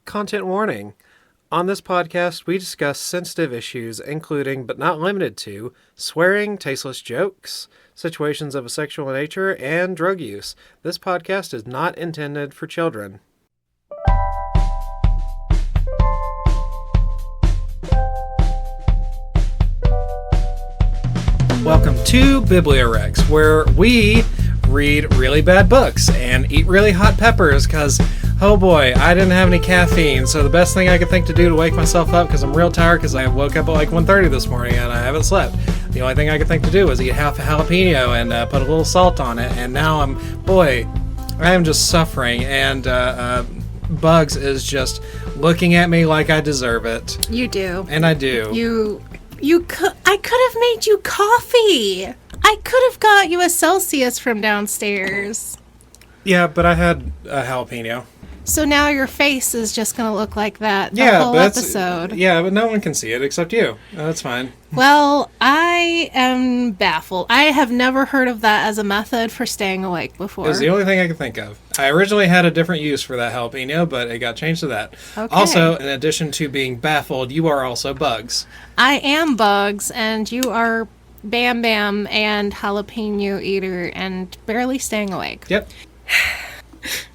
Content warning. On this podcast, we discuss sensitive issues, including, but not limited to, swearing, tasteless jokes, situations of a sexual nature, and drug use. This podcast is not intended for children. Welcome to BiblioWrecks, where we read really bad books and eat really hot peppers because, oh boy, I didn't have any caffeine, so the best thing I could think to do to wake myself up, because I'm real tired because I woke up at like 1:30 this morning and I haven't slept. The only thing I could think to do was eat half a jalapeno and put a little salt on it, and now I am just suffering, and Bugs is just looking at me like I deserve it. You do. And I do. I could have made you coffee. I could have got you a Celsius from downstairs. Yeah, but I had a jalapeno. So now your face is just going to look like that the whole episode. Yeah, but no one can see it except you. That's fine. Well, I am baffled. I have never heard of that as a method for staying awake before. It was the only thing I could think of. I originally had a different use for that jalapeno, but it got changed to that. Okay. Also, in addition to being baffled, you are also Bugs. I am Bugs, and you are Bam Bam and jalapeno eater and barely staying awake. Yep.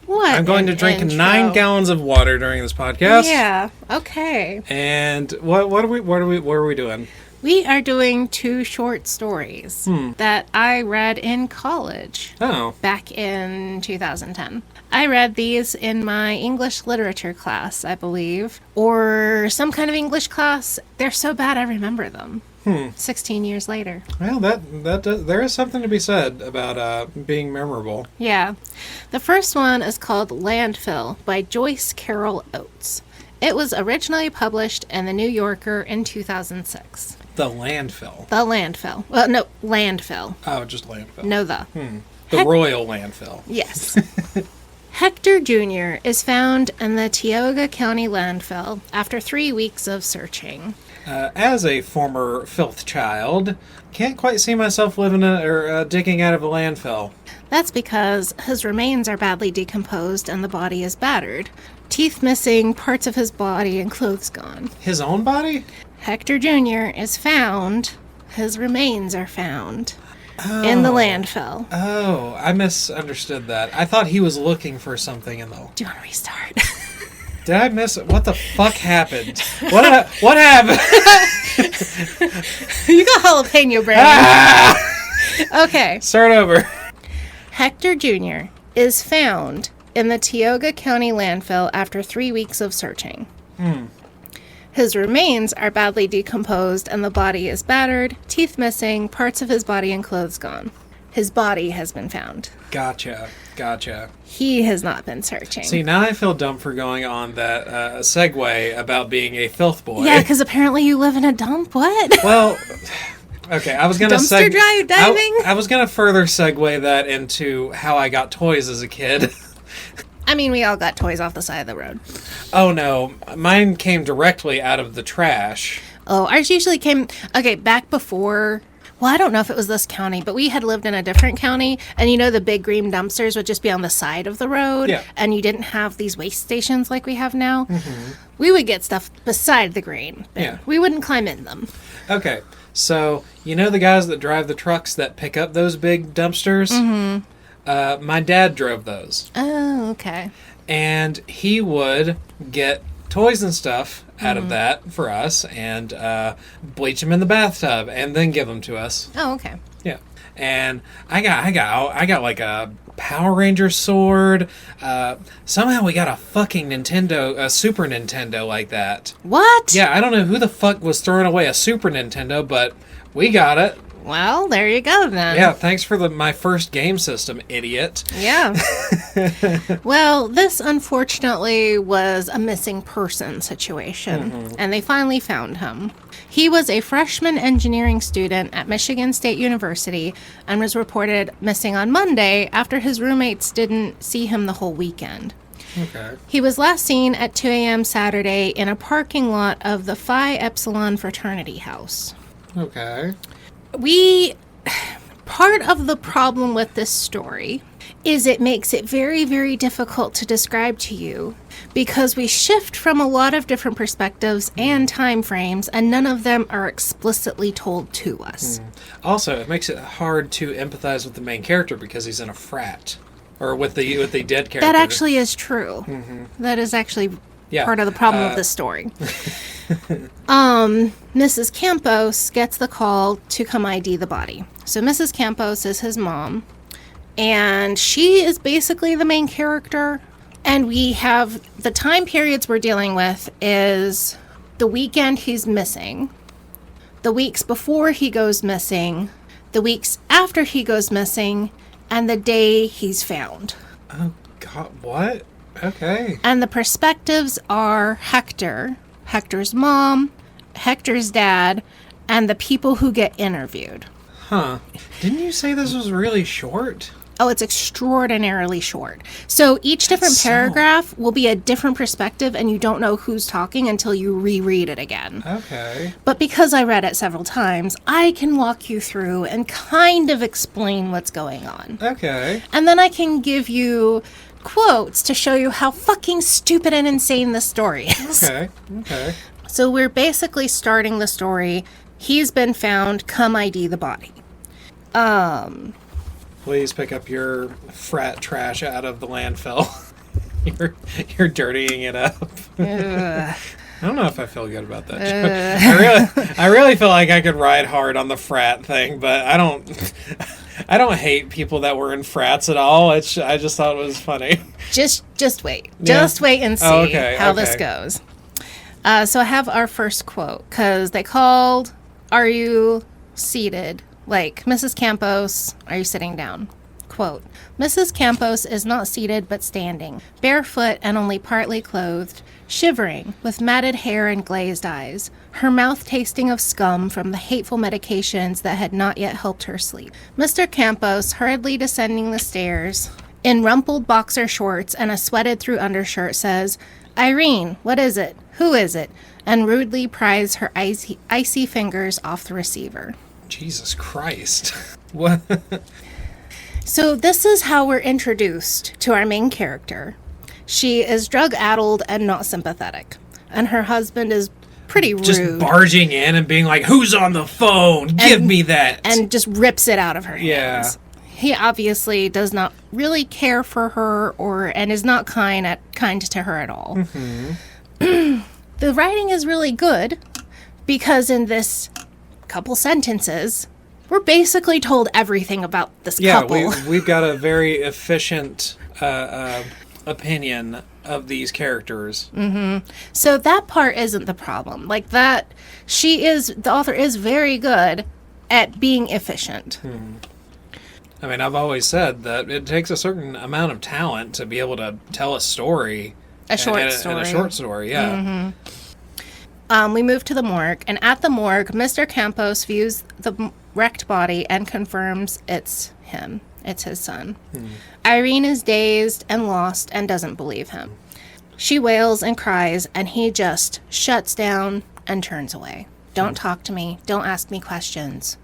What? I'm going to drink 9 gallons of water during this podcast. Yeah. Okay. And what are we doing? We are doing 2 short stories that I read in college. Oh. Back in 2010. I read these in my English literature class, I believe, or some kind of English class. They're so bad I remember them. 16 years later. Well, there is something to be said about being memorable. Yeah. The first one is called Landfill by Joyce Carol Oates. It was originally published in The New Yorker in 2006. The Landfill. The Landfill. Well, no, Landfill. Oh, just Landfill. No, the. The Royal Landfill. Yes. Hector Jr. is found in the Tioga County landfill after 3 weeks of searching. As a former filth child, can't quite see myself living digging out of a landfill. That's because his remains are badly decomposed and the body is battered. Teeth missing, parts of his body, and clothes gone. His own body? Hector Jr. is found. His remains are found. In the landfill. Oh, I misunderstood that. I thought he was looking for something in the... Do you want to restart? Did I miss it? What the fuck happened? What happened? You got jalapeno brain. Okay. Start over. Hector Jr. is found in the Tioga County landfill after 3 weeks of searching. His remains are badly decomposed and the body is battered, teeth missing, parts of his body and clothes gone. His body has been found. Gotcha. He has not been searching. See, now I feel dumb for going on that segue about being a filth boy. Yeah, because apparently you live in a dump. What? Well, okay, I was going to dumpster diving? I was going to further segue that into how I got toys as a kid. I mean, we all got toys off the side of the road. Oh, no. Mine came directly out of the trash. Oh, ours usually came... Okay, back before... Well, I don't know if it was this county, but we had lived in a different county, and you know the big green dumpsters would just be on the side of the road, yeah. And you didn't have these waste stations like we have now. We would get stuff beside the green, but yeah. We wouldn't climb in them. Okay, so you know the guys that drive the trucks that pick up those big dumpsters? My dad drove those. Oh, okay. And he would get toys and stuff out of that for us and bleach them in the bathtub and then give them to us. Oh, okay. Yeah. And I got like a Power Ranger sword. Somehow we got a fucking Super Nintendo like that. What? Yeah, I don't know who the fuck was throwing away a Super Nintendo, but we got it. Well, there you go then. Yeah, thanks for my first game system, idiot. Yeah. Well, this unfortunately was a missing person situation, and they finally found him. He was a freshman engineering student at Michigan State University and was reported missing on Monday after his roommates didn't see him the whole weekend. Okay. He was last seen at 2 a.m. Saturday in a parking lot of the Phi Epsilon fraternity house. Okay. Part of the problem with this story is it makes it very, very difficult to describe to you because we shift from a lot of different perspectives and time frames, and none of them are explicitly told to us. Also, it makes it hard to empathize with the main character because he's in a frat. Or with the dead character. That actually is true. That is actually part of the problem of this story. Mrs. Campos gets the call to come ID the body. So Mrs. Campos is his mom, and she is basically the main character. And we have the time periods we're dealing with is the weekend he's missing, the weeks before he goes missing, the weeks after he goes missing, and the day he's found. Oh, God, what? Okay. And the perspectives are Hector, Hector's mom, Hector's dad, and the people who get interviewed. Huh. Didn't you say this was really short? Oh, it's extraordinarily short. So each different paragraph will be a different perspective, and you don't know who's talking until you reread it again. Okay. But because I read it several times, I can walk you through and kind of explain what's going on. Okay. And then I can give you quotes to show you how fucking stupid and insane this story is. Okay. So we're basically starting the story. He's been found. Come ID the body. Please pick up your frat trash out of the landfill. You're dirtying it up. I don't know if I feel good about that joke. I really feel like I could ride hard on the frat thing, but I don't hate people that were in frats at all. I just thought it was funny. Just wait. Yeah. Just wait and see how this Okay. goes. So I have our first quote, because they called, "Are you seated?" Like, Mrs. Campos, are you sitting down? Quote, "Mrs. Campos is not seated but standing, barefoot and only partly clothed, shivering, with matted hair and glazed eyes, her mouth tasting of scum from the hateful medications that had not yet helped her sleep. Mr. Campos, hurriedly descending the stairs, in rumpled boxer shorts and a sweated-through undershirt, says, 'Irene, what is it? Who is it?' and rudely pries her icy fingers off the receiver." Jesus Christ. What? So this is how we're introduced to our main character. She is drug-addled and not sympathetic. And her husband is pretty rude. Just barging in and being like, "Who's on the phone? Give me that." And just rips it out of her Yeah. hands. He obviously does not really care for her and is not kind to her at all. The writing is really good because in this couple sentences, we're basically told everything about this couple. Yeah, we've got a very efficient opinion of these characters. So that part isn't the problem. Like that, the author is very good at being efficient. I mean, I've always said that it takes a certain amount of talent to be able to tell a story. A short story, yeah. We move to the morgue, and at the morgue, Mr. Campos views the wrecked body and confirms it's him. It's his son. Irene is dazed and lost and doesn't believe him. She wails and cries, and he just shuts down and turns away. Don't talk to me. Don't ask me questions.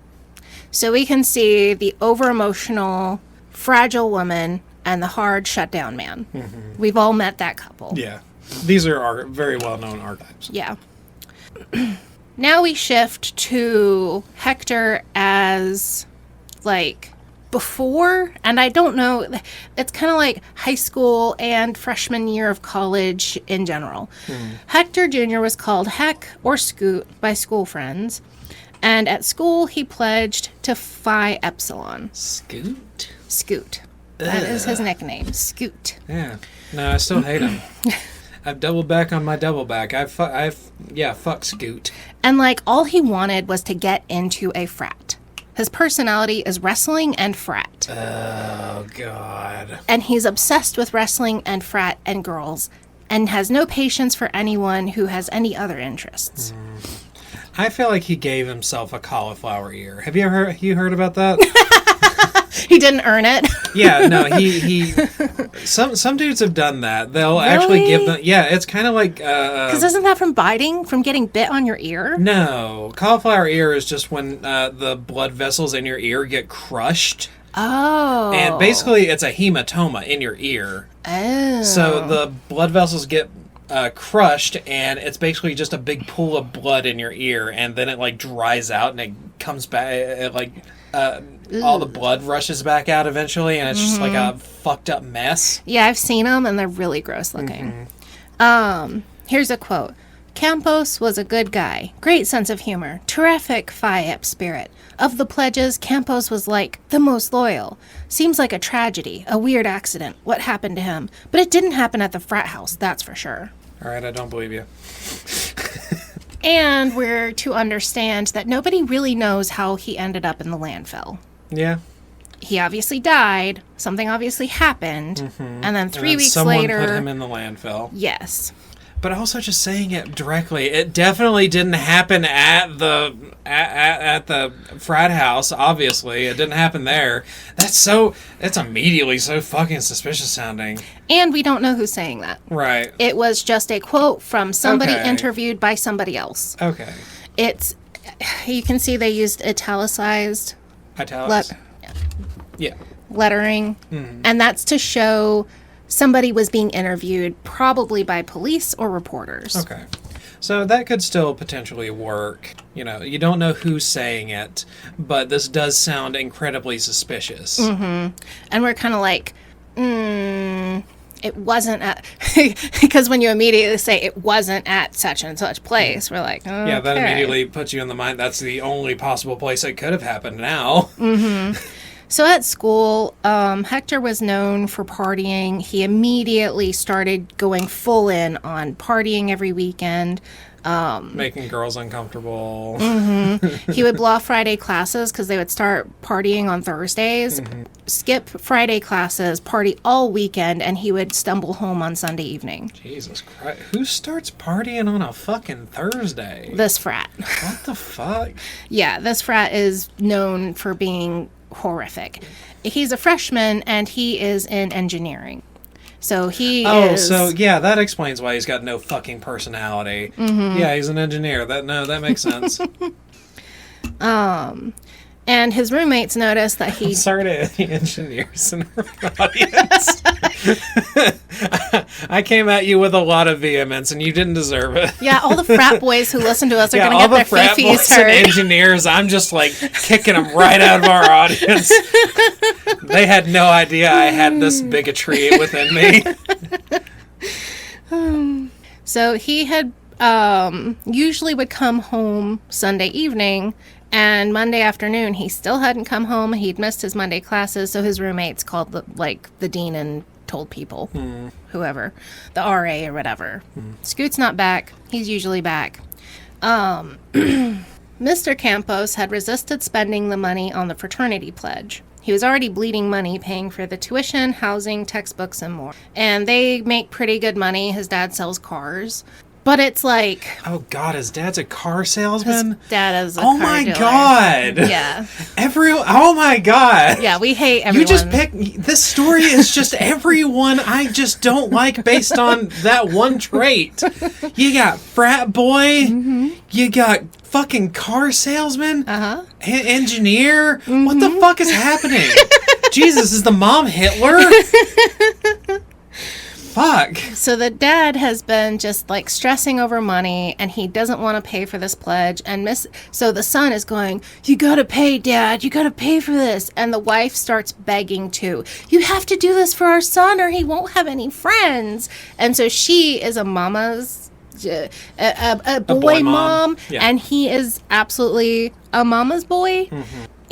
So we can see the over-emotional, fragile woman and the hard, shut-down man. We've all met that couple. Yeah. These are very well-known archetypes. Yeah. Now we shift to Hector as, like, before, and I don't know, it's kind of like high school and freshman year of college in general. Hector Jr. was called Heck or Scoot by school friends, and at school he pledged to Phi Epsilon. Scoot? Scoot. That is his nickname, Scoot. Yeah. No, I still hate him. I've doubled back on my double back. Fuck Scoot. And, like, all he wanted was to get into a frat. His personality is wrestling and frat. Oh, God. And he's obsessed with wrestling and frat and girls and has no patience for anyone who has any other interests. I feel like he gave himself a cauliflower ear. Have you heard about that? He didn't earn it. Yeah, no, he some dudes have done that. They'll actually give them. Yeah, it's kind of like Because isn't that from getting bit on your ear? No, cauliflower ear is just when the blood vessels in your ear get crushed. Oh. And basically, it's a hematoma in your ear. Oh. So the blood vessels get crushed, and it's basically just a big pool of blood in your ear, and then it like dries out, and it comes back, all the blood rushes back out eventually, and it's just like a fucked up mess. Yeah, I've seen them, and they're really gross looking. Here's a quote. Campos was a good guy, great sense of humor, terrific phi-ep spirit. Of the pledges, Campos was like the most loyal. Seems like a tragedy, a weird accident, what happened to him. But it didn't happen at the frat house, that's for sure. All right, I don't believe you. And we're to understand that nobody really knows how he ended up in the landfill. Yeah. He obviously died, something obviously happened, and then 3 weeks later... someone put him in the landfill. Yes. But also just saying it directly, it definitely didn't happen at the frat house. Obviously, it didn't happen there. It's immediately so fucking suspicious sounding. And we don't know who's saying that. Right. It was just a quote from somebody Okay. interviewed by somebody else. Okay. You can see they used italicized Italics. Yeah. lettering, and that's to show somebody was being interviewed, probably by police or reporters. Okay. So that could still potentially work. You know, you don't know who's saying it, but this does sound incredibly suspicious. And we're kind of like, it wasn't at... because when you immediately say it wasn't at such and such place, we're like, okay. Yeah, that immediately puts you in the mind that's the only possible place it could have happened now. So at school, Hector was known for partying. He immediately started going full in on partying every weekend. Making girls uncomfortable. He would blow off Friday classes because they would start partying on Thursdays, skip Friday classes, party all weekend, and he would stumble home on Sunday evening. Jesus Christ. Who starts partying on a fucking Thursday? This frat. What the fuck? Yeah, this frat is known for being horrific. He's a freshman, and he is in engineering. So he is... so yeah, that explains why he's got no fucking personality. Yeah, he's an engineer. That makes sense. And his roommates noticed that he... Sorry to any engineers in our audience. I came at you with a lot of vehemence, and you didn't deserve it. Yeah, all the frat boys who listen to us are going to all get the their frat fifis boys and hurt. engineers, I'm just like kicking them right out of our audience. They had no idea I had this bigotry within me. So he had usually would come home Sunday evening, and Monday afternoon he still hadn't come home. He'd missed his Monday classes, so his roommates called the dean and told people, whoever, the RA or whatever. Scoot's not back. He's usually back. Mr. Campos had resisted spending the money on the fraternity pledge. He was already bleeding money paying for the tuition, housing, textbooks, and more. And they make pretty good money. His dad sells cars. But it's like... Oh, God, his dad's a car salesman? His dad is a Oh, car my dealer. God. Yeah. Oh, my God. Yeah, we hate everyone. You just pick... This story is just everyone I just don't like based on that one trait. You got frat boy. You got fucking car salesman. Engineer. What the fuck is happening? Jesus, is the mom Hitler? Fuck. So the dad has been just like stressing over money, and he doesn't want to pay for this pledge. So the son is going, "You gotta pay, Dad. You gotta pay for this." And the wife starts begging too. "You have to do this for our son, or he won't have any friends." And so she is a mama's, a boy mom, Yeah. and he is absolutely a mama's boy.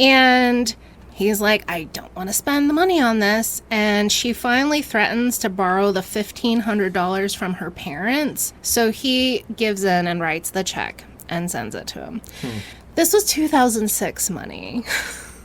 And he's like, "I don't want to spend the money on this." And she finally threatens to borrow the $1,500 from her parents. So he gives in and writes the check and sends it to him. This was 2006 money.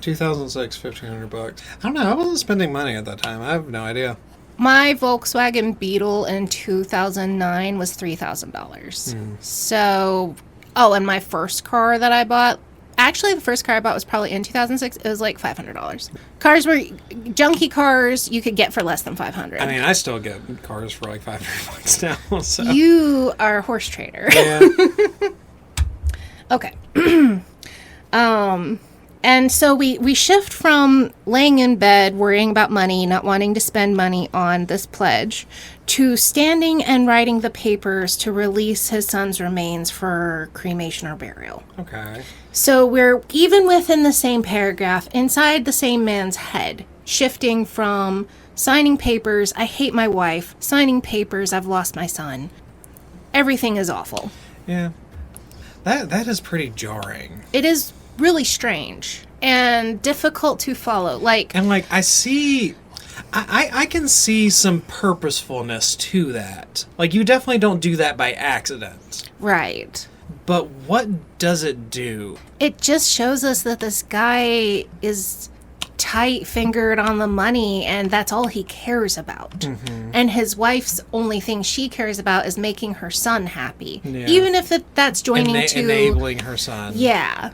2006, $1,500. I don't know. I wasn't spending money at that time. I have no idea. My Volkswagen Beetle in 2009 was $3,000. So, and my first car that I bought, actually, the first car I bought was probably in 2006. It was like $500. Cars were junky cars you could get for less than $500. I mean, I still get cars for like $500 now. So. You are a horse trader. Yeah. Okay. And so we shift from laying in bed, worrying about money, not wanting to spend money on this pledge, to standing and writing the papers to release his son's remains for cremation or burial. Okay. So we're even within the same paragraph, inside the same man's head, shifting from signing papers, I hate my wife, signing papers, I've lost my son. Everything is awful. Yeah. That is pretty jarring. It is really strange and difficult to follow. I can see some purposefulness to that. Like, you definitely don't do that by accident. Right. But what does it do? It just shows us that this guy is tight-fingered on the money, and that's all he cares about. Mm-hmm. And his wife's only thing she cares about is making her son happy. Yeah. Even if that's joining to... enabling her son. Yeah.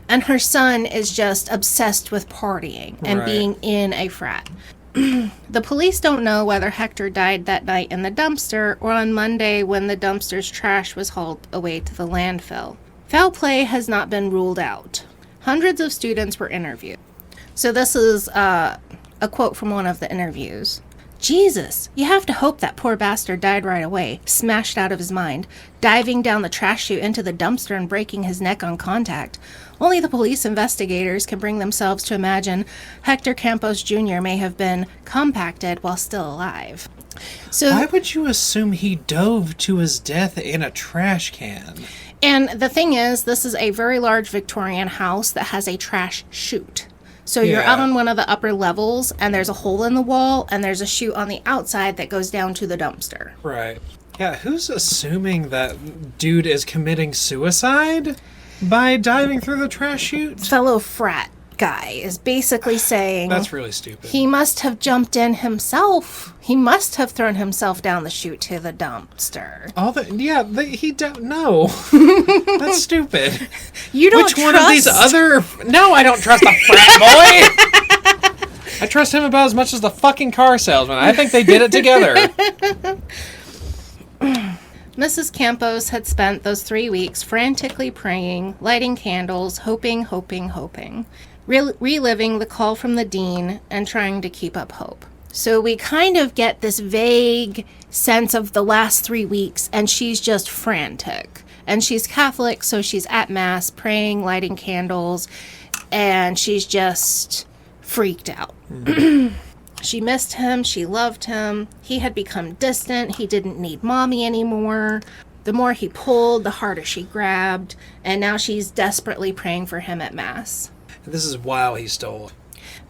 And her son is just obsessed with partying and being in a frat. The police don't know whether Hector died that night in the dumpster or on Monday when the dumpster's trash was hauled away to the landfill. Foul play has not been ruled out. Hundreds of students were interviewed. So this is a quote from one of the interviews. Jesus, you have to hope that poor bastard died right away, smashed out of his mind, diving down the trash chute into the dumpster and breaking his neck on contact. Only the police investigators can bring themselves to imagine Hector Campos Jr. may have been compacted while still alive. So, why would you assume he dove to his death in a trash can? And the thing is, this is a very large Victorian house that has a trash chute. So you're out on one of the upper levels, and there's a hole in the wall, and there's a chute on the outside that goes down to the dumpster. Right. Yeah, who's assuming that dude is committing suicide by diving through the trash chute? Fellow frat guy is basically saying... That's really stupid. He must have jumped in himself. He must have thrown himself down the chute to the dumpster. He don't know. That's stupid. You don't Which one of these other... No, I don't trust the frat boy. I trust him about as much as the fucking car salesman. I think they did it together. Mrs. Campos had spent those 3 weeks frantically praying, lighting candles, hoping, reliving the call from the dean and trying to keep up hope. So we kind of get this vague sense of the last 3 weeks, and she's just frantic. And she's Catholic, so she's at Mass, praying, lighting candles, and she's just freaked out. Mm-hmm. She missed him. She loved him. He had become distant. He didn't need mommy anymore. The more he pulled, the harder she grabbed. And now she's desperately praying for him at Mass. This is while he stole.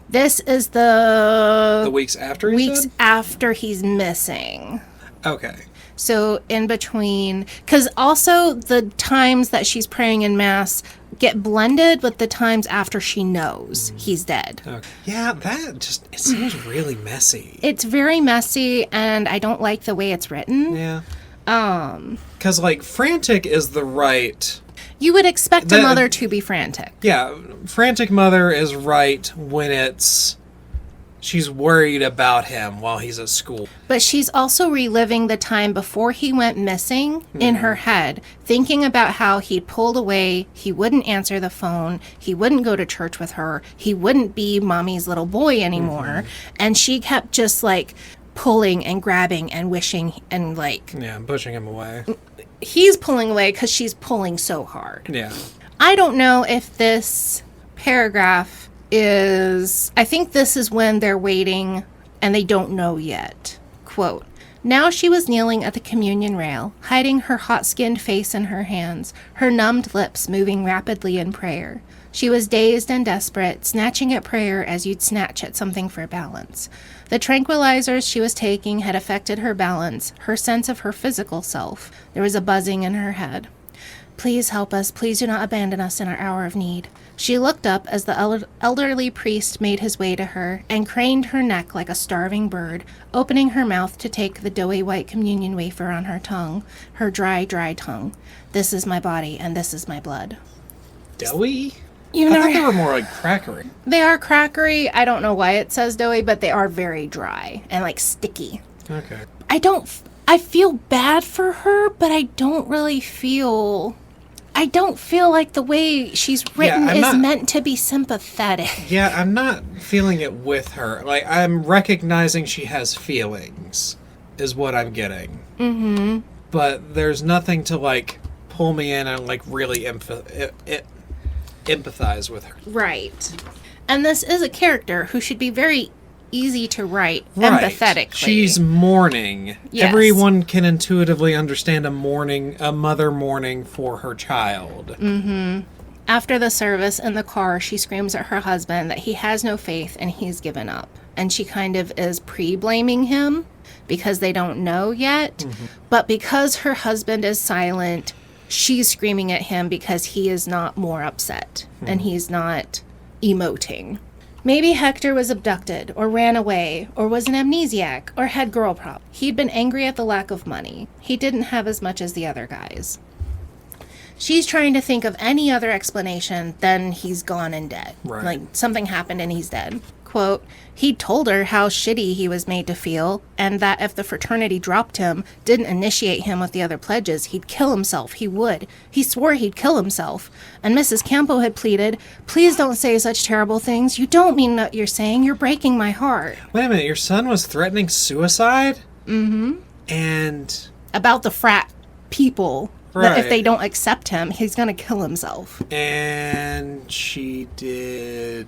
This is the weeks after after he's missing. Okay. So in between, because also the times that she's praying in Mass get blended with the times after she knows he's dead. Okay. Yeah, it seems really messy. It's very messy, and I don't like the way it's written. Yeah. Because, frantic is the right... You would expect a mother to be frantic. Yeah, frantic mother is right when she's worried about him while he's at school. But she's also reliving the time before he went missing in her head, thinking about how he'd pulled away, he wouldn't answer the phone, he wouldn't go to church with her, he wouldn't be mommy's little boy anymore, and she kept just, pulling and grabbing and wishing and, Yeah, pushing him away. He's pulling away because she's pulling so hard. Yeah. I don't know if this paragraph is... I think this is when they're waiting and they don't know yet. Quote, now she was kneeling at the communion rail, hiding her hot-skinned face in her hands, her numbed lips moving rapidly in prayer. She was dazed and desperate, snatching at prayer as you'd snatch at something for balance. The tranquilizers she was taking had affected her balance, her sense of her physical self. There was a buzzing in her head. Please help us. Please do not abandon us in our hour of need. She looked up as the elderly priest made his way to her and craned her neck like a starving bird, opening her mouth to take the doughy white communion wafer on her tongue, her dry, dry tongue. This is my body and this is my blood. Doughy? I thought they were more crackery. They are crackery. I don't know why it says doughy, but they are very dry and sticky. Okay. I feel bad for her, but I don't really feel I don't feel like the way she's written is meant to be sympathetic. Yeah, I'm not feeling it with her. Like, I'm recognizing she has feelings, is what I'm getting. Mm-hmm. But there's nothing to, like, pull me in and, like, really empathize with her. Right. And this is a character who should be very easy to write empathetically. She's mourning. Yes. Everyone can intuitively understand a mother mourning for her child. Mm-hmm. After the service in the car, she screams at her husband that he has no faith and he's given up. And she kind of is pre-blaming him because they don't know yet. Mm-hmm. But because her husband is silent, she's screaming at him because he is not more upset and he's not emoting. Maybe Hector was abducted, or ran away, or was an amnesiac, or had girl problems. He'd been angry at the lack of money. He didn't have as much as the other guys. She's trying to think of any other explanation than he's gone and dead. Right. Like, something happened and he's dead. Quote, he told her how shitty he was made to feel, and that if the fraternity dropped him, didn't initiate him with the other pledges, he'd kill himself. He would. He swore he'd kill himself. And Mrs. Campo had pleaded, please don't say such terrible things. You don't mean what you're saying. You're breaking my heart. Wait a minute, your son was threatening suicide? Mm-hmm. And... about the frat people, that if they don't accept him, he's going to kill himself. And she did...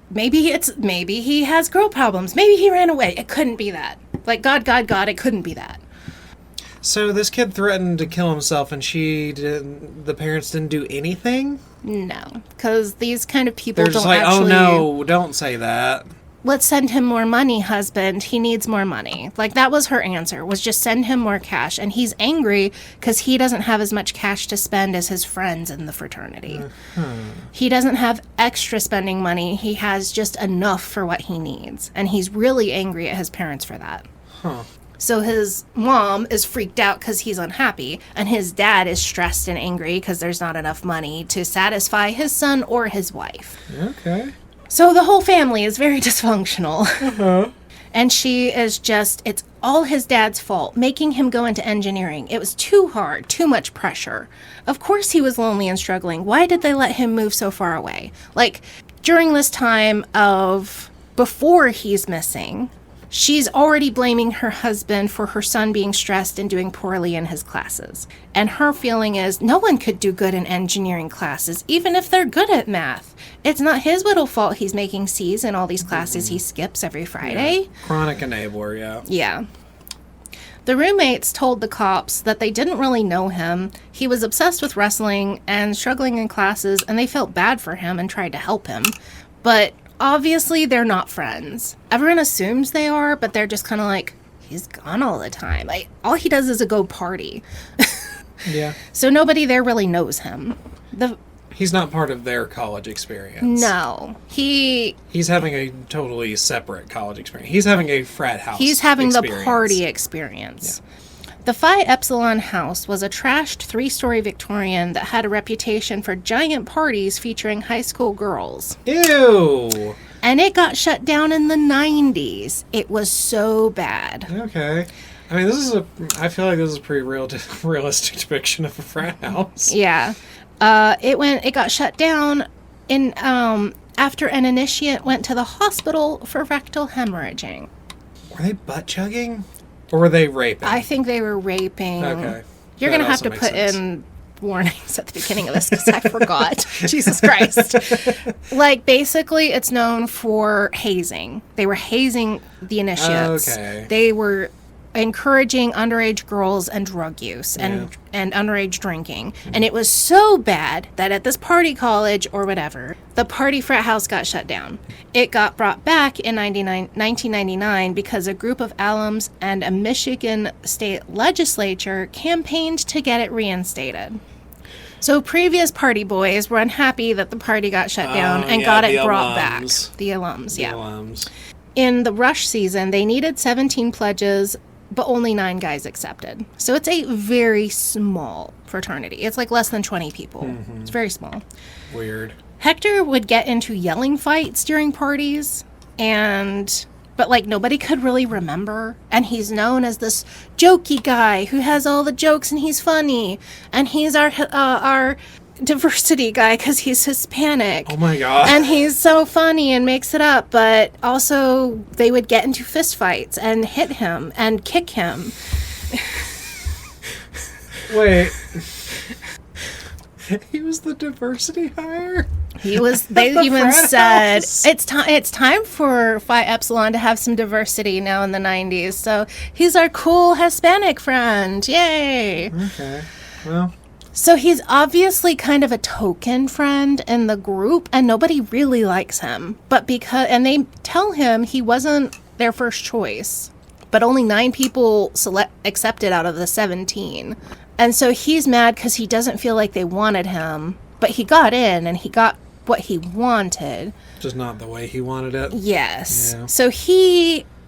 Maybe he has girl problems. Maybe he ran away. It couldn't be that. Like, God, it couldn't be that. So this kid threatened to kill himself and the parents didn't do anything? No, because these kind of people They're just don't like, actually... oh no, don't say that. Let's send him more money, husband. He needs more money. Like, that was her answer, was just send him more cash. And he's angry because he doesn't have as much cash to spend as his friends in the fraternity. He doesn't have extra spending money. He has just enough for what he needs. And he's really angry at his parents for that. So his mom is freaked out because he's unhappy. And his dad is stressed and angry because there's not enough money to satisfy his son or his wife. Okay. So the whole family is very dysfunctional. And she is just, it's all his dad's fault, making him go into engineering. It was too hard, too much pressure. Of course he was lonely and struggling. Why did they let him move so far away? Like, during this time of before he's missing, she's already blaming her husband for her son being stressed and doing poorly in his classes. And her feeling is, no one could do good in engineering classes, even if they're good at math. It's not his little fault he's making C's in all these classes he skips every Friday. Yeah. Chronic enabler, yeah. Yeah. The roommates told the cops that they didn't really know him. He was obsessed with wrestling and struggling in classes, and they felt bad for him and tried to help him. But obviously, they're not friends. Everyone assumes they are, but they're just kind of like, he's gone all the time. Like, all he does is go party. Yeah. So nobody there really knows him. He's not part of their college experience. No. He's having a totally separate college experience. He's having a frat house He's having experience. the party experience. Yeah. The Phi Epsilon house was a trashed 3-story Victorian that had a reputation for giant parties featuring high school girls. Ew! And it got shut down in the 90s. It was so bad. Okay. I mean, I feel like this is a pretty realistic depiction of a frat house. Yeah. It got shut down after an initiate went to the hospital for rectal hemorrhaging. Were they butt chugging? Or were they raping? I think they were raping. Okay. You're going to have to put in warnings at the beginning of this because I forgot. Jesus Christ. Like, basically, it's known for hazing. They were hazing the initiates. Okay. They were encouraging underage girls and drug use and underage drinking. And it was so bad that at this party college or whatever, the party frat house got shut down. It got brought back in 1999 because a group of alums and a Michigan state legislature campaigned to get it reinstated. So previous party boys were unhappy that the party got shut down and got it brought back. The alums, yeah. Alums. In the rush season, they needed 17 pledges, but only 9 guys accepted. So it's a very small fraternity. It's like less than 20 people. Mm-hmm. It's very small. Weird. Hector would get into yelling fights during parties, and but like nobody could really remember. And he's known as this jokey guy who has all the jokes and he's funny. And he's our diversity guy because he's Hispanic. Oh my God. And he's so funny and makes it up, but also they would get into fistfights and hit him and kick him. Wait. He was the diversity hire? He was. They even said it's time for Phi Epsilon to have some diversity now in the 90s. So he's our cool Hispanic friend. Yay! Okay. Well. So he's obviously kind of a token friend in the group, and nobody really likes him. But and they tell him he wasn't their first choice, but only 9 people accepted out of the 17. And so he's mad because he doesn't feel like they wanted him, but he got in and he got what he wanted. Just not the way he wanted it? Yes. Yeah. So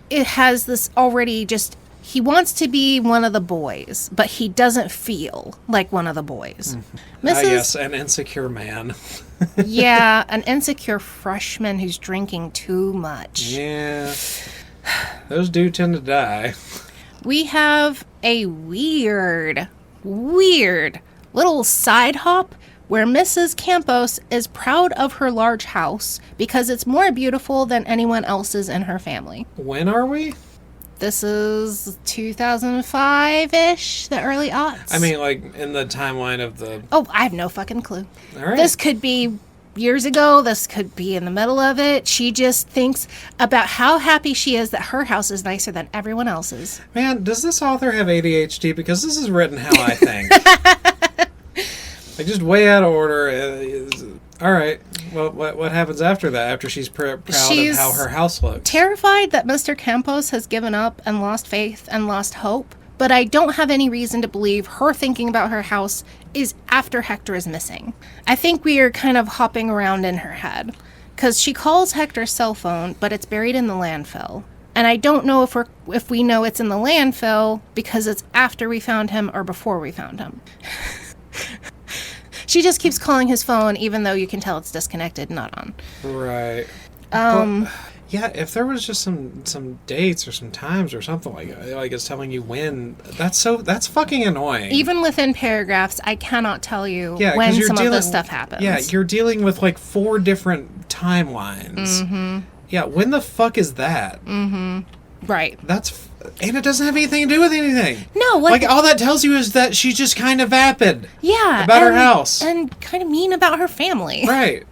it has this already just, he wants to be one of the boys, but he doesn't feel like one of the boys. Mm-hmm. Yes, an insecure man. Yeah, an insecure freshman who's drinking too much. Yeah. Those do tend to die. We have a weird little side hop where Mrs. Campos is proud of her large house because it's more beautiful than anyone else's in her family. When are we? This is 2005-ish, the early aughts. I mean, like, in the timeline of the... Oh, I have no fucking clue. All right. This could be years ago. This could be in the middle of it. She just thinks about how happy she is that her house is nicer than everyone else's. Man, does this author have ADHD? Because this is written how I think. Like, just way out of order. All right. Well, what happens after that? After she's proud of how her house looks? Terrified that Mr. Campos has given up and lost faith and lost hope. But I don't have any reason to believe her thinking about her house is after Hector is missing. I think we are kind of hopping around in her head. Because she calls Hector's cell phone, but it's buried in the landfill. And I don't know if we know it's in the landfill because it's after we found him or before we found him. She just keeps calling his phone, even though you can tell it's disconnected, not on. Right. Yeah, if there was just some dates or some times or something like it's telling you when, that's fucking annoying. Even within paragraphs, I cannot tell you when some of this stuff happens. Yeah, you're dealing with like 4 different timelines. Mm-hmm. Yeah, when the fuck is that? Mm-hmm. Right. And it doesn't have anything to do with anything. No, like all that tells you is that she's just kind of vapid. Yeah. About her house. And kind of mean about her family. Right.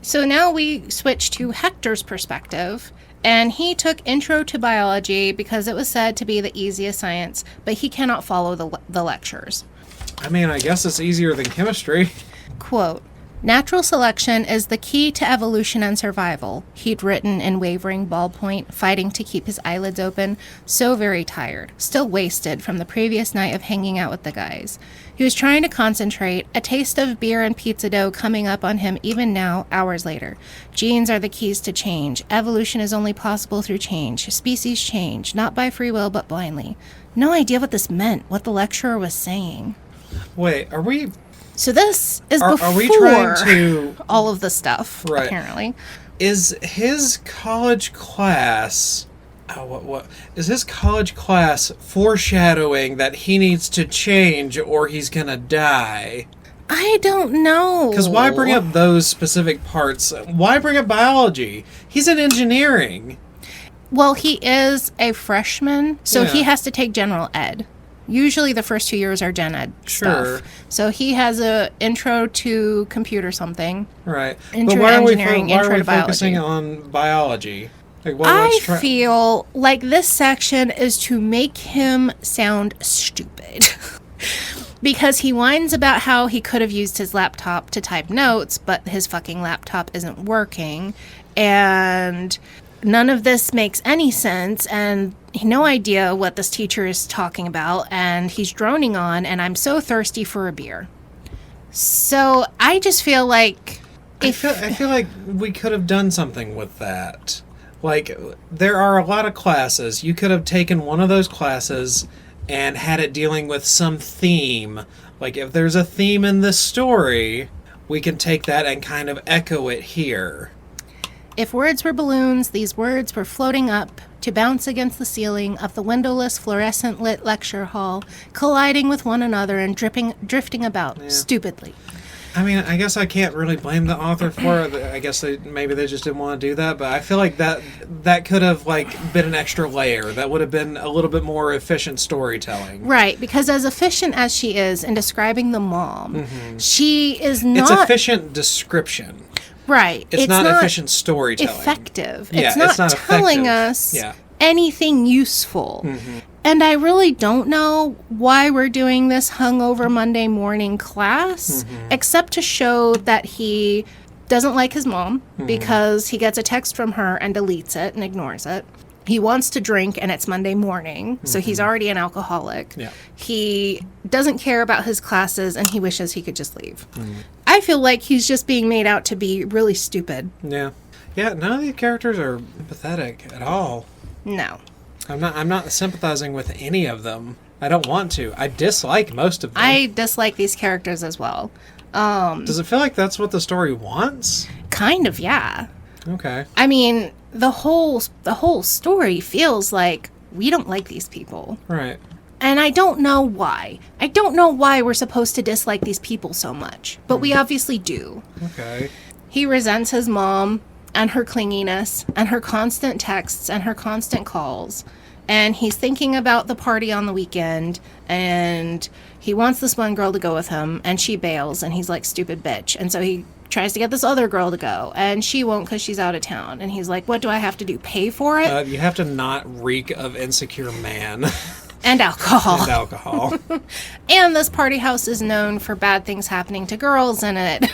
So now we switch to Hector's perspective, and he took Intro to Biology because it was said to be the easiest science, but he cannot follow the lectures. I mean, I guess it's easier than chemistry. Quote, "Natural selection is the key to evolution and survival," he'd written in wavering ballpoint, fighting to keep his eyelids open, so very tired, still wasted from the previous night of hanging out with the guys. He was trying to concentrate, a taste of beer and pizza dough coming up on him even now, hours later. Genes are the keys to change. Evolution is only possible through change. Species change, not by free will, but blindly. No idea what this meant, what the lecturer was saying. Wait, are we... So this is before are we trying to... all of the stuff, right. Apparently. Is his college class... what is his college class foreshadowing that he needs to change or he's gonna die? I don't know. Because why bring up those specific parts? Why bring up biology? He's in engineering. Well, he is a freshman, so he has to take general ed. Usually the first 2 years are gen ed stuff. So he has a intro to computer something. Right. Intro but why to are we, engineering, why intro are we to biology. focusing on biology? Like, I feel like this section is to make him sound stupid. Because he whines about how he could have used his laptop to type notes, but his fucking laptop isn't working. And none of this makes any sense, and no idea what this teacher is talking about, and he's droning on, and I'm so thirsty for a beer. So I just feel like... I feel like we could have done something with that. Like, there are a lot of classes. You could have taken one of those classes and had it dealing with some theme. Like, if there's a theme in this story, we can take that and kind of echo it here. If words were balloons, these words were floating up to bounce against the ceiling of the windowless, fluorescent-lit lecture hall, colliding with one another and drifting about stupidly. I mean, I guess I can't really blame the author for it. I guess maybe they just didn't want to do that, but I feel like that could have been an extra layer. That would have been a little bit more efficient storytelling. Right, because as efficient as she is in describing the mom, she is not... It's efficient description. Right. It's not efficient storytelling. Effective. Yeah, it's not telling us anything useful. And I really don't know why we're doing this hungover Monday morning class, except to show that he doesn't like his mom because he gets a text from her and deletes it and ignores it. He wants to drink and it's Monday morning, so he's already an alcoholic. Yeah. He doesn't care about his classes and he wishes he could just leave. I feel like he's just being made out to be really stupid. Yeah. Yeah, none of these characters are empathetic at all. No. I'm not sympathizing with any of them. I don't want to. I dislike most of them. I dislike these characters as well. Does it feel like that's what the story wants? Kind of, yeah. Okay. I mean, the whole story feels like we don't like these people. Right. And I don't know why. I don't know why we're supposed to dislike these people so much, but we obviously do. Okay. He resents his mom and her clinginess and her constant texts and her constant calls. And he's thinking about the party on the weekend, and he wants this one girl to go with him, and she bails, and he's like, stupid bitch. And so he tries to get this other girl to go, and she won't because she's out of town. And he's like, what do I have to do, pay for it? You have to not reek of insecure man. And alcohol. And alcohol. And this party house is known for bad things happening to girls in it.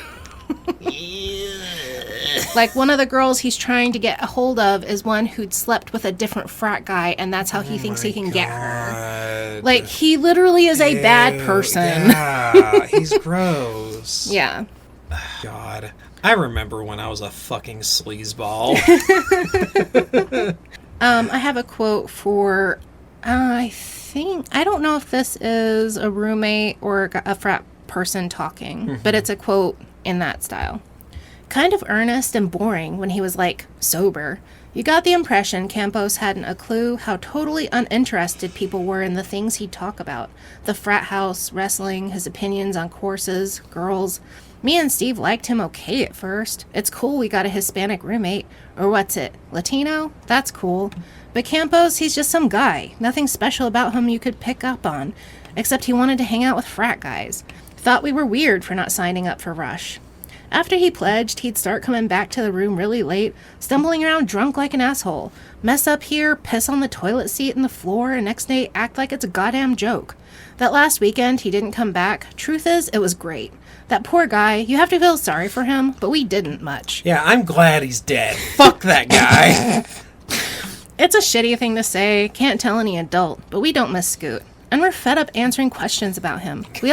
Like, one of the girls he's trying to get a hold of is one who'd slept with a different frat guy, and that's how he thinks he can get her. Like, he literally is a bad person. Yeah, he's gross. Yeah. God. I remember when I was a fucking sleazeball. I have a quote for, I don't know if this is a roommate or a frat person talking, but it's a quote in that style. Kind of earnest and boring when he was, like, sober. You got the impression Campos hadn't a clue how totally uninterested people were in the things he'd talk about. The frat house, wrestling, his opinions on courses, girls. Me and Steve liked him okay at first. It's cool we got a Hispanic roommate. Or what's it, Latino? That's cool. But Campos, he's just some guy. Nothing special about him you could pick up on. Except he wanted to hang out with frat guys. Thought we were weird for not signing up for Rush. After he pledged, he'd start coming back to the room really late, stumbling around drunk like an asshole. Mess up here, piss on the toilet seat and the floor, and next day act like it's a goddamn joke. That last weekend, he didn't come back. Truth is, it was great. That poor guy, you have to feel sorry for him, but we didn't much. Yeah, I'm glad he's dead. Fuck that guy. It's a shitty thing to say, can't tell any adult, but we don't miss Scoot. And we're fed up answering questions about him. We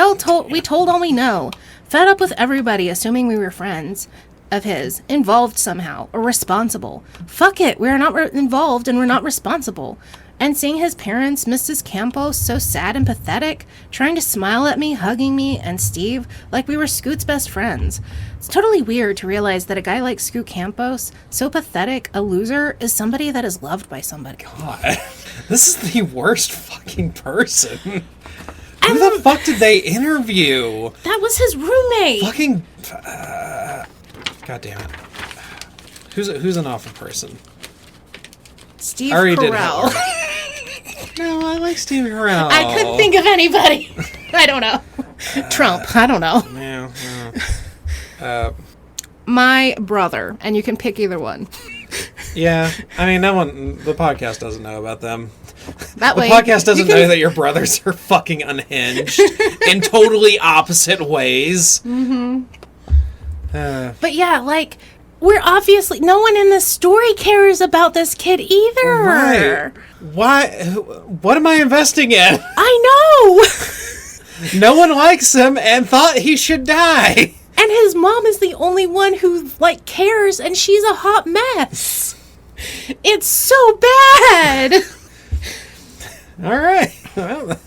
told all we know. Fed up with everybody assuming we were friends of his, involved somehow, or responsible. Fuck it, we're not involved and we're not responsible. And seeing his parents, Mrs. Campos, so sad and pathetic, trying to smile at me, hugging me, and Steve, like we were Scoot's best friends. It's totally weird to realize that a guy like Scoot Campos, so pathetic, a loser, is somebody that is loved by somebody. God, this is the worst fucking person. Who the fuck did they interview? That was his roommate. Fucking, God damn it. Who's an awful person? Steve Carell. No, I like Steve Carell. I couldn't think of anybody. I don't know. Trump. I don't know. Yeah. My brother, and you can pick either one. Yeah, I mean, the podcast doesn't know about them. That way, the podcast doesn't know that your brothers are fucking unhinged in totally opposite ways. Mm-hmm. But yeah, like, we're obviously... No one in this story cares about this kid either. Right. Why? What am I investing in? I know! No one likes him and thought he should die. And his mom is the only one who, like, cares, and she's a hot mess. It's so bad! All right. Well.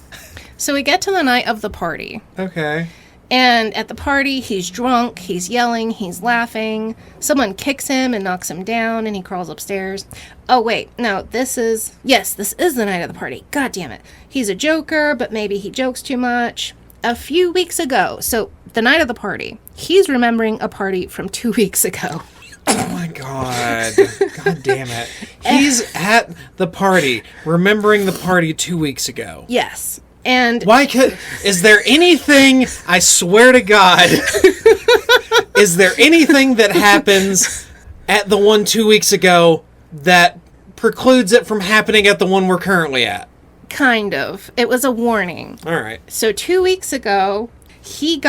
So we get to the night of the party. Okay. And at the party, he's drunk, he's yelling, he's laughing. Someone kicks him and knocks him down, and he crawls upstairs. Oh, wait, no, this is the night of the party. God damn it. He's a joker, but maybe he jokes too much. A few weeks ago, so the night of the party, he's remembering a party from 2 weeks ago. Oh my God. God damn it. He's at the party, remembering the party 2 weeks ago. Yes. And is there anything, I swear to God, is there anything that happens at the one 2 weeks ago that precludes it from happening at the one we're currently at? Kind of. It was a warning. All right. So 2 weeks ago, he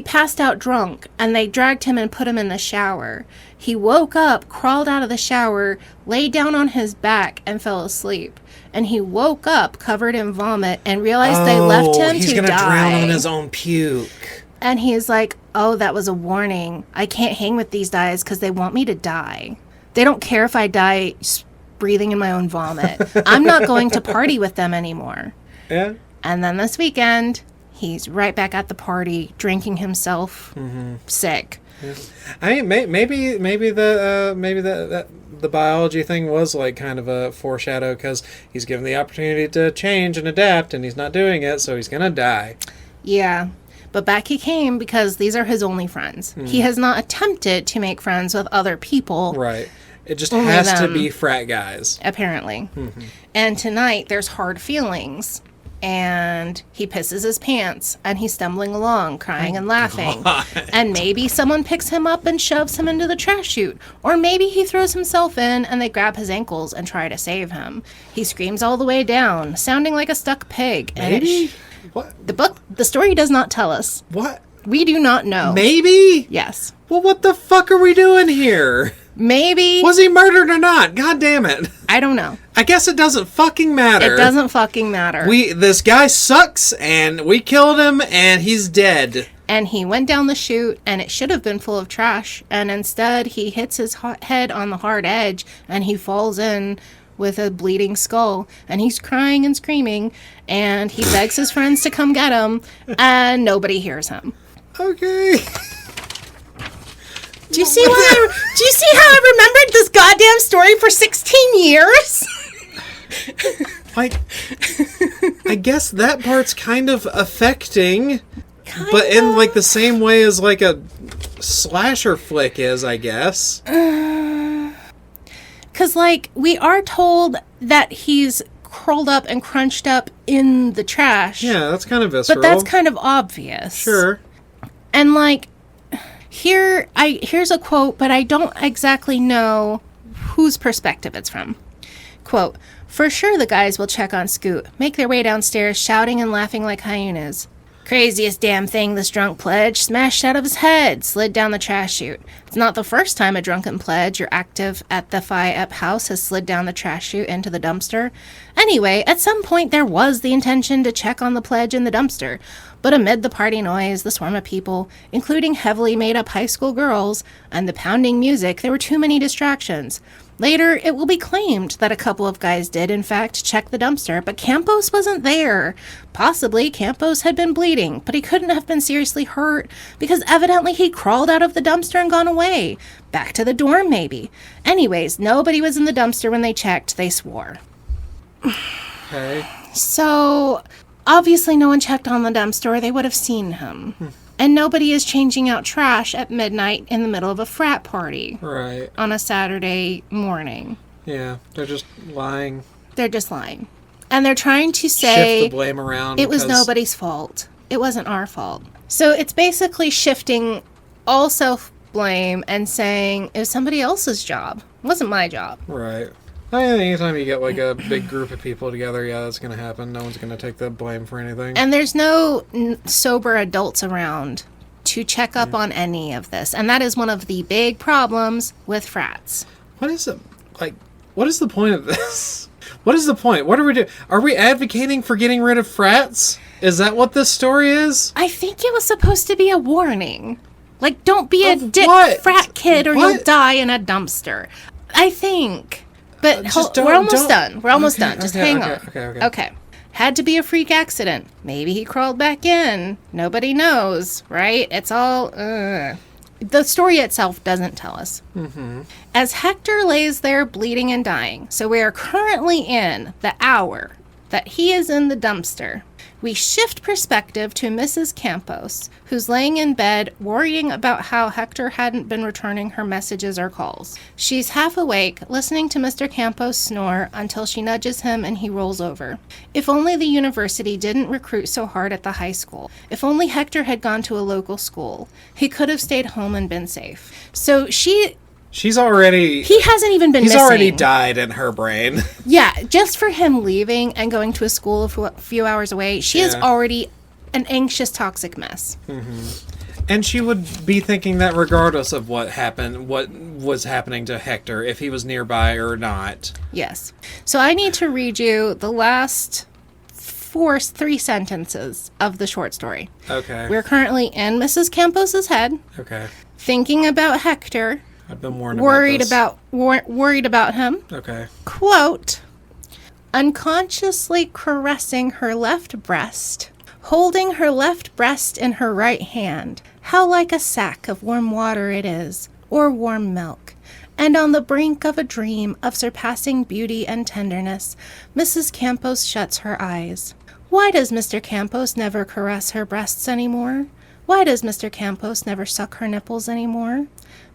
passed out drunk, and they dragged him and put him in the shower. He woke up, crawled out of the shower, laid down on his back, and fell asleep. And he woke up covered in vomit and realized they left him to die. He's going to drown on his own puke. And he's like, oh, that was a warning. I can't hang with these guys because they want me to die. They don't care if I die breathing in my own vomit. I'm not going to party with them anymore. Yeah. And then this weekend, he's right back at the party, drinking himself sick. Yeah. I mean, maybe the biology thing was like kind of a foreshadow, because he's given the opportunity to change and adapt, and he's not doing it, so he's gonna die. Yeah, but back he came because these are his only friends. He has not attempted to make friends with other people. Right. It just has to be frat guys. Apparently. And tonight there's hard feelings. And he pisses his pants, and he's stumbling along, crying and laughing. God. And maybe someone picks him up and shoves him into the trash chute. Or maybe he throws himself in, and they grab his ankles and try to save him. He screams all the way down, sounding like a stuck pig. Maybe? What? The story does not tell us. What? We do not know. Maybe? Yes. Well, what the fuck are we doing here? Maybe. Was he murdered or not? God damn it. I don't know. I guess it doesn't fucking matter. It doesn't fucking matter. This guy sucks, and we killed him, and he's dead. And he went down the chute, and it should have been full of trash, and instead he hits his head on the hard edge, and he falls in with a bleeding skull, and he's crying and screaming, and he begs his friends to come get him, and nobody hears him. Okay. Do you see how I remembered this goddamn story for 16 years? Like, I guess that part's kind of affecting, but in like the same way as like a slasher flick is, I guess. Because like we are told that he's curled up and crunched up in the trash. Yeah, that's kind of visceral. But that's kind of obvious. Sure. And like here's a quote, but I don't exactly know whose perspective it's from. Quote, "For sure the guys will check on Scoot, make their way downstairs shouting and laughing like hyenas. Craziest damn thing, this drunk pledge. Smashed out of his head, slid down the trash chute. It's not the first time a drunken pledge or active at the Phi Ep house has slid down the trash chute into the dumpster. Anyway, at some point there was the intention to check on the pledge in the dumpster. But amid the party noise, the swarm of people, including heavily made-up high school girls, and the pounding music, there were too many distractions. Later, it will be claimed that a couple of guys did, in fact, check the dumpster, but Campos wasn't there. Possibly, Campos had been bleeding, but he couldn't have been seriously hurt, because evidently he crawled out of the dumpster and gone away. Back to the dorm, maybe. Anyways, nobody was in the dumpster when they checked, they swore." Okay. So, obviously no one checked on the dumpster, they would have seen him. And nobody is changing out trash at midnight in the middle of a frat party. Right. On a Saturday morning. Yeah, they're just lying. They're just lying. And they're trying to say shift the blame around. It was nobody's fault. It wasn't our fault. So it's basically shifting all self-blame and saying it was somebody else's job. It wasn't my job. Right. I mean, anytime you get like a big group of people together, yeah, that's going to happen. No one's going to take the blame for anything. And there's no sober adults around to check up on any of this. And that is one of the big problems with frats. What is it? Like, what is the point of this? What is the point? What are we doing? Are we advocating for getting rid of frats? Is that what this story is? I think it was supposed to be a warning. Like, don't be a dick frat kid or you'll die in a dumpster. I think. But we're almost done. We're almost done. Just hang on. Okay. Had to be a freak accident. Maybe he crawled back in. Nobody knows, right? It's all, The story itself doesn't tell us. Mm-hmm. As Hector lays there bleeding and dying, so we are currently in the hour that he is in the dumpster, we shift perspective to Mrs. Campos, who's laying in bed worrying about how Hector hadn't been returning her messages or calls. She's half awake, listening to Mr. Campos snore until she nudges him and he rolls over. If only the university didn't recruit so hard at the high school. If only Hector had gone to a local school. He could have stayed home and been safe. So He's already... He hasn't even been missing. He's already died in her brain. Yeah, just for him leaving and going to a school a few hours away, she is already an anxious, toxic mess. Mm-hmm. And she would be thinking that regardless of what was happening to Hector, if he was nearby or not. Yes. So I need to read you the last 3 sentences of the short story. Okay. We're currently in Mrs. Campos's head. Okay. Thinking about Hector. I've been warned worried about this. Worried about him. Okay. Quote, unconsciously caressing her left breast, holding her left breast in her right hand, how like a sack of warm water it is, or warm milk. And on the brink of a dream of surpassing beauty and tenderness, Mrs. Campos shuts her eyes. Why does Mr. Campos never caress her breasts anymore? Why does Mr. Campos never suck her nipples anymore?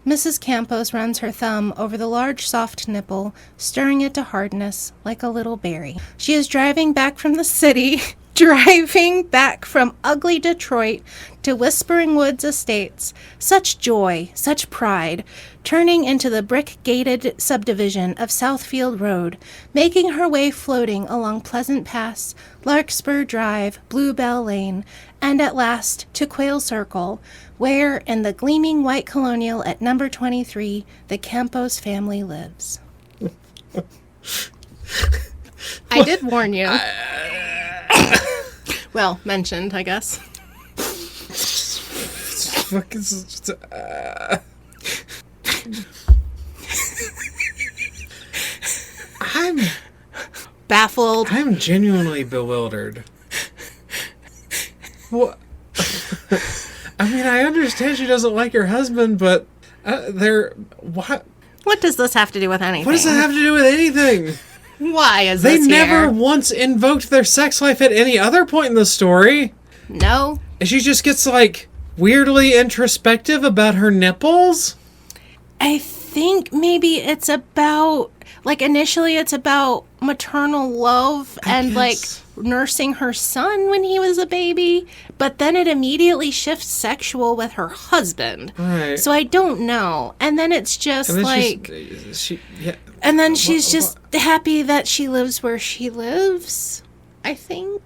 Mrs. Campos runs her thumb over the large, soft nipple, stirring it to hardness like a little berry. She is driving back from the city, driving back from ugly Detroit to Whispering Woods Estates. Such joy, such pride, turning into the brick-gated subdivision of Southfield Road, making her way floating along Pleasant Pass, Larkspur Drive, Bluebell Lane, and at last to Quail Circle, where, in the gleaming white colonial at number 23, the Campos family lives. I did warn you. Well, mentioned, I guess. I'm baffled. I'm genuinely bewildered. What? I mean, I understand she doesn't like her husband, but what? What does this have to do with anything? What does that have to do with anything? Why is they this never here? once invoked their sex life at any other point in the story. No. And she just gets, like, weirdly introspective about her nipples? I think maybe it's about, like, initially it's about maternal love and, like, nursing her son when he was a baby, but then it immediately shifts sexual with her husband. Right. So I don't know. And then it's just, like... And then she's just happy that she lives where she lives, I think.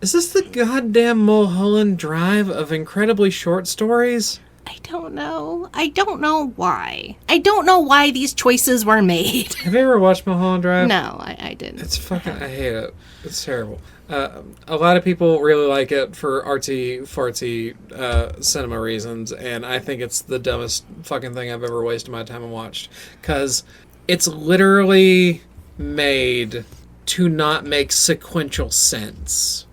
Is this the goddamn Mulholland Drive of incredibly short stories? I don't know. I don't know why. I don't know why these choices were made. Have you ever watched Mulholland Drive? No, I didn't. It's fucking... I hate it. It's terrible. A lot of people really like it for artsy-fartsy cinema reasons, and I think it's the dumbest fucking thing I've ever wasted my time and watched. Because it's literally made to not make sequential sense.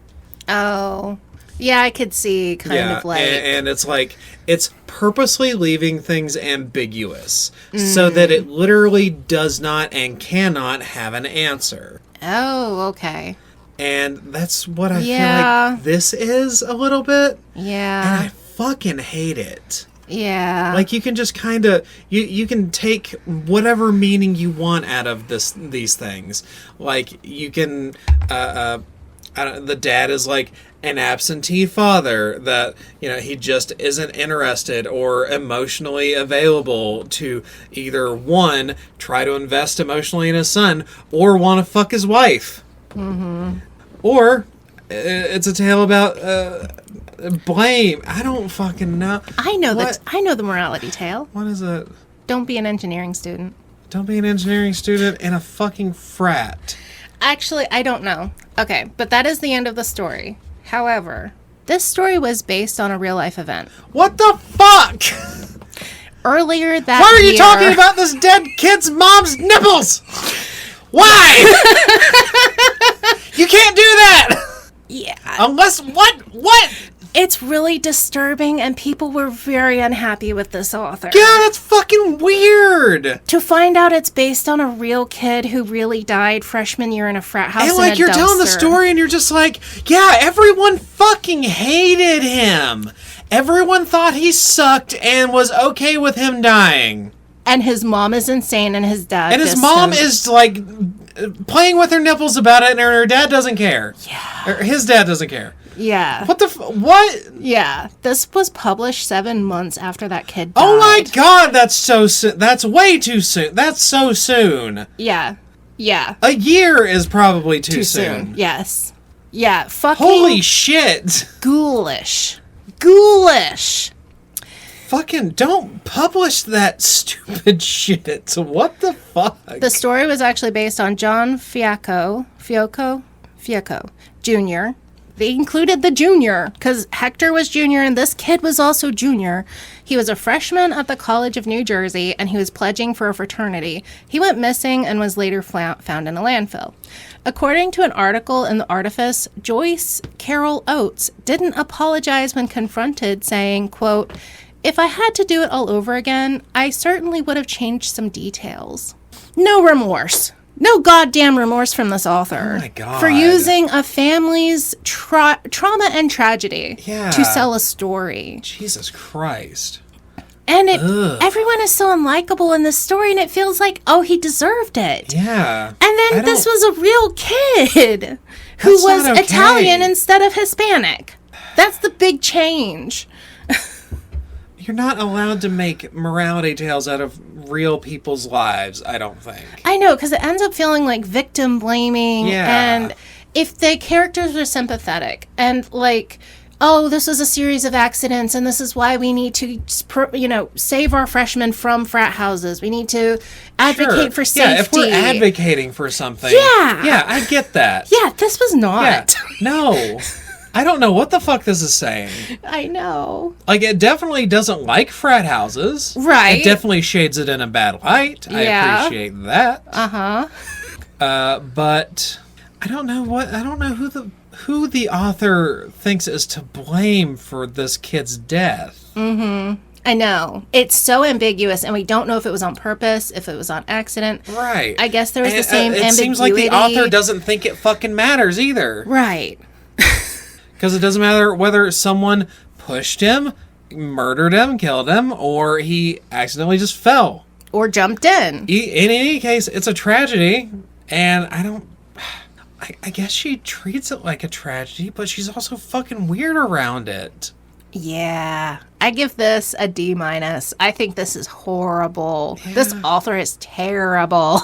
Oh. Yeah, I could see kind of like... And it's like, it's purposely leaving things ambiguous so that it literally does not and cannot have an answer. Oh, okay. And that's what I feel like this is a little bit. Yeah. And I fucking hate it. Yeah. Like, you can just kind of... You can take whatever meaning you want out of these things. Like, you can... the dad is like an absentee father that, you know, he just isn't interested or emotionally available to either, one, try to invest emotionally in his son, or want to fuck his wife. Mm-hmm. Or it's a tale about blame. I don't fucking know. I know the morality tale. What is it? Don't be an engineering student. Don't be an engineering student in a fucking frat. Actually, I don't know. Okay, but that is the end of the story. However, this story was based on a real-life event. What the fuck? Earlier that Why are you year, talking about this dead kid's mom's nipples? Why? You can't do that! Yeah. Unless, what? It's really disturbing, and people were very unhappy with this author. Yeah, that's fucking weird. To find out it's based on a real kid who really died freshman year in a frat house. And like, you're telling the story and you're just like, yeah, everyone fucking hated him. Everyone thought he sucked and was okay with him dying. And his mom is insane, and his dad. And his mom is like playing with her nipples about it, and her dad doesn't care. Yeah. Or his dad doesn't care. Yeah. What the what? Yeah. This was published 7 months after that kid died. Oh my god, that's so soon. That's way too soon. That's so soon. Yeah. Yeah. A year is probably too soon. Yes. Yeah. Fucking. Holy shit. Ghoulish. Ghoulish. Fucking don't publish that stupid shit. What the fuck? The story was actually based on John Fiaco Jr. They included the junior because Hector was junior and this kid was also junior. He was a freshman at the College of New Jersey and he was pledging for a fraternity. He went missing and was later found in a landfill. According to an article in The Artifice, Joyce Carol Oates didn't apologize when confronted, saying, quote, "If I had to do it all over again, I certainly would have changed some details." No remorse. No goddamn remorse from this author. Oh my God. For using a family's trauma and tragedy Yeah. to sell a story. Jesus Christ. And everyone is so unlikable in this story, and it feels like, oh, he deserved it. Yeah. And then this was a real kid who That's was not okay. Italian instead of Hispanic. That's the big change. You're not allowed to make morality tales out of real people's lives, I don't think. I know, because it ends up feeling like victim blaming. Yeah. And if the characters were sympathetic and like, oh, this was a series of accidents and this is why we need to, save our freshmen from frat houses. We need to advocate for safety. Yeah, if we're advocating for something. Yeah. Yeah, I get that. Yeah, this was not. Yeah. No. I don't know what the fuck this is saying. I know. Like, it definitely doesn't like frat houses. Right. It definitely shades it in a bad light. Yeah. I appreciate that. Uh-huh. But I don't know who the author thinks is to blame for this kid's death. Mm-hmm. I know. It's so ambiguous, and we don't know if it was on purpose, if it was on accident. Right. I guess there was the same it ambiguity. It seems like the author doesn't think it fucking matters either. Right. Because it doesn't matter whether someone pushed him, murdered him, killed him, or he accidentally just fell. Or jumped in. In any case, it's a tragedy, and I guess she treats it like a tragedy, but she's also fucking weird around it. Yeah. I give this a D-. I think this is horrible. Yeah. This author is terrible.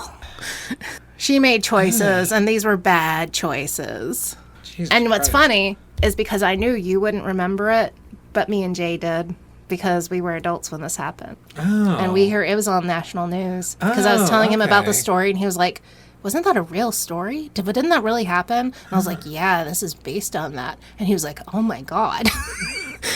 She made choices, and these were bad choices. Jesus and what's funny is because I knew you wouldn't remember it, but me and Jay did, because we were adults when this happened. Oh. And we heard it was on national news. Because I was telling him about the story, and he was like, wasn't that a real story? Didn't that really happen? And I was like, yeah, this is based on that. And he was like, oh my God.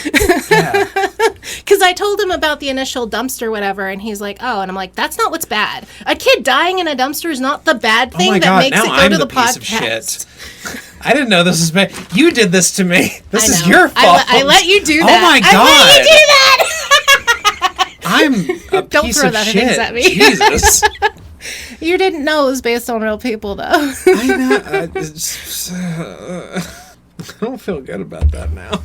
Because I told him about the initial dumpster, whatever, and he's like, oh, and I'm like, that's not what's bad. A kid dying in a dumpster is not the bad thing that makes it go to the podcast. Of shit. I didn't know this was bad. You did this to me. This is your fault. I let you do that. Oh my God. I let you do that. I'm a Don't piece throw of that shit. Things at me. Jesus. You didn't know it was based on real people, though. I know. I don't feel good about that now.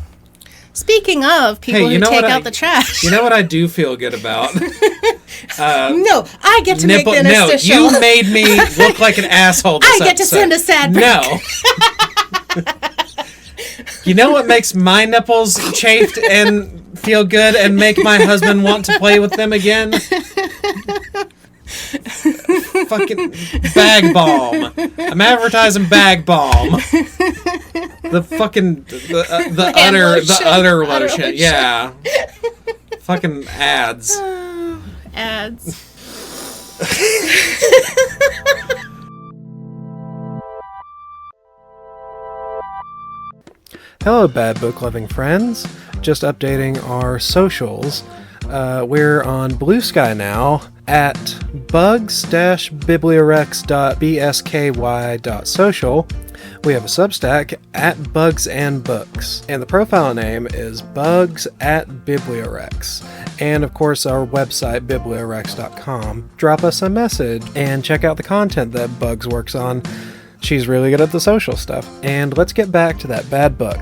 Speaking of people who take out the trash. You know what I do feel good about? No, I get to make the interstitial. No, you made me look like an asshole this I get to send a sad break. No. You know what makes my nipples chafed and feel good and make my husband want to play with them again? Fucking bag balm. I'm advertising bag balm. The fucking the udder lotion. Yeah. Fucking ads. Ads. Hello, bad book loving friends. Just updating our socials. We're on Blue Sky now at bugs-bibliowrecks.bsky.social. We have a Substack at Bugs and Books, and the profile name is Bugs at BiblioWrecks. And of course, our website, BiblioWrecks.com. Drop us a message and check out the content that Bugs works on. She's really good at the social stuff. And let's get back to that bad book.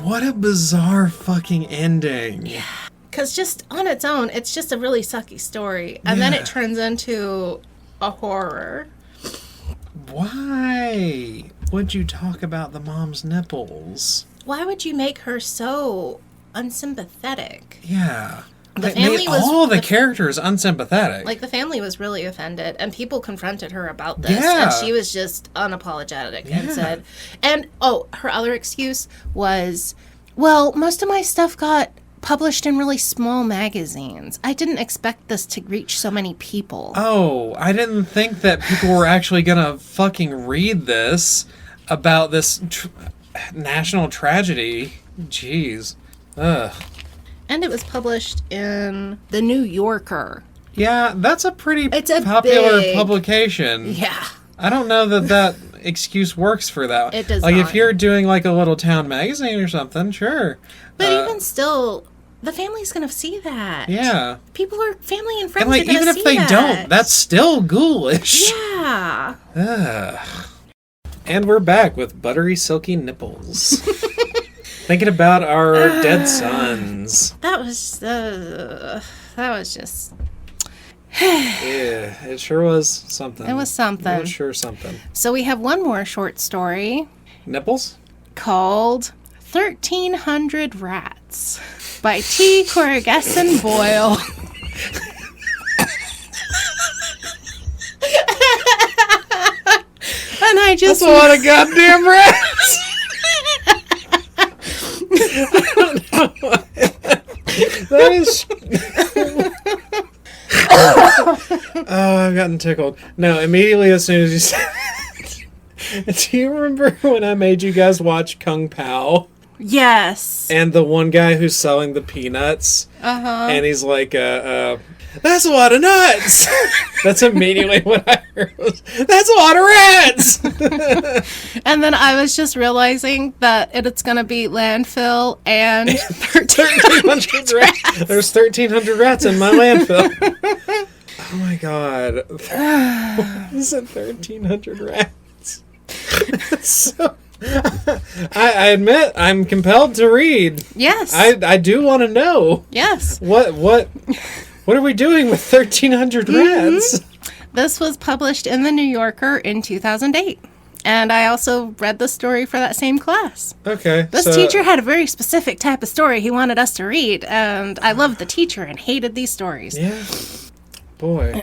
What a bizarre fucking ending. Yeah. Because just on its own, it's just a really sucky story. And then it turns into a horror. Why would you talk about the mom's nipples? Why would you make her so unsympathetic? Yeah. The family was all the characters unsympathetic. Like, the family was really offended, and people confronted her about this, Yeah. and she was just unapologetic and said, her other excuse was, well, most of my stuff got published in really small magazines. I didn't expect this to reach so many people. Oh, I didn't think that people were actually gonna fucking read this about this national tragedy. Jeez. Ugh. And it was published in The New Yorker. Yeah, that's a pretty a popular publication. Yeah. I don't know that excuse works for that. It does like, not. if you're doing, like, a little town magazine or something, sure. But even still, the family's going to see that. Yeah. People are, family and friends And, like, are going to even see if they that. don't, that's still ghoulish. Yeah. Ugh. And we're back with buttery, silky nipples. Thinking about our dead sons. That was just... Yeah, it sure was something. It was something. It was sure something. So we have one more short story. Nipples? Called 1,300 Rats by T. Coraghessan Boyle. And I just... That's a lot of goddamn rats! I don't know. That is... Oh, I've gotten tickled. No, immediately as soon as you said it. Do you remember when I made you guys watch Kung Pao? Yes. And the one guy who's selling the peanuts? Uh-huh. And he's like, that's a lot of nuts! That's immediately what I heard. That's a lot of rats! And then I was just realizing that it's going to be Landfill and 1,300 rats. There's 1,300 rats in my landfill. Oh my god. Is it 1,300 rats? So, I admit I'm compelled to read. Yes. I do want to know. Yes. What are we doing with 1,300 rats? This was published in The New Yorker in 2008. And I also read the story for that same class. Okay. This teacher had a very specific type of story he wanted us to read, and I loved the teacher and hated these stories. Yeah. Boy.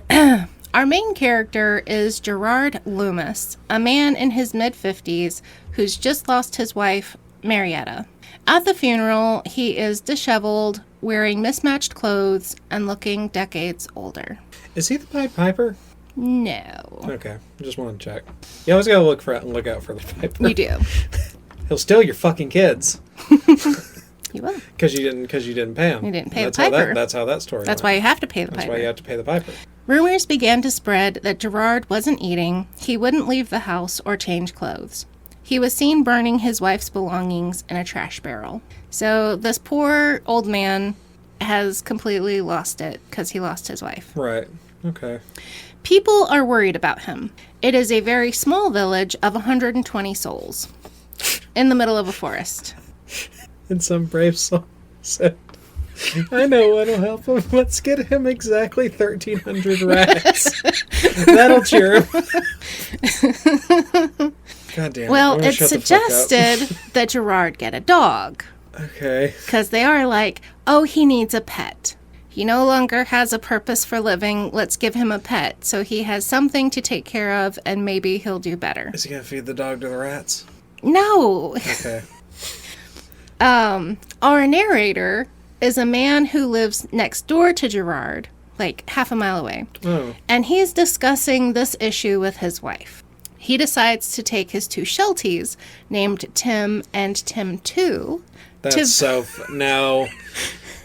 Our main character is Gerard Loomis, a man in his mid-50s who's just lost his wife, Marietta. At the funeral, he is disheveled, wearing mismatched clothes, and looking decades older. Is he the Pied Piper? No. Okay. Just want to check. You always gotta look out for the Piper. You do. He'll steal your fucking kids. You will. Because you didn't pay him. You didn't pay that's the Piper. That's how that story That's went. why you have to pay the That's Piper. why you have to pay the Piper. Rumors began to spread that Gerard wasn't eating, he wouldn't leave the house or change clothes. He was seen burning his wife's belongings in a trash barrel. So this poor old man has completely lost it because he lost his wife. Right. Okay. People are worried about him. It is a very small village of 120 souls in the middle of a forest. And some brave soul said, I know what'll help him. Let's get him exactly 1,300 rats. That'll cheer him. God damn it. Well, it's suggested that Gerard get a dog. Okay. Because they are like, oh, he needs a pet. He no longer has a purpose for living. Let's give him a pet. So he has something to take care of, and maybe he'll do better. Is he going to feed the dog to the rats? No. Okay. Our narrator is a man who lives next door to Gerard, like half a mile away. Oh. And he's discussing this issue with his wife. He decides to take his two Shelties, named Tim and Tim 2, That's no.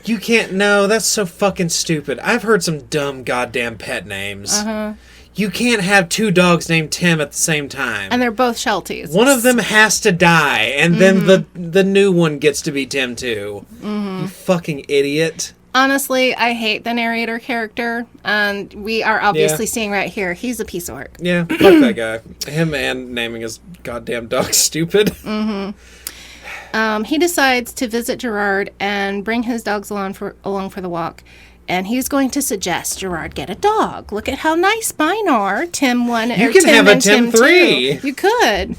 You can't, no, that's so fucking stupid. I've heard some dumb goddamn pet names. Uh-huh. You can't have two dogs named Tim at the same time. And they're both Shelties. One of them has to die, and then the new one gets to be Tim too. You fucking idiot. Honestly, I hate the narrator character, and we are obviously seeing right here, he's a piece of work. Yeah, fuck that guy. Him and naming his goddamn dog stupid. He decides to visit Gerard and bring his dogs along for the walk. And he's going to suggest Gerard get a dog. Look at how nice mine are. Tim 1 you or can Tim have a and Tim Tim 3. 2. You could.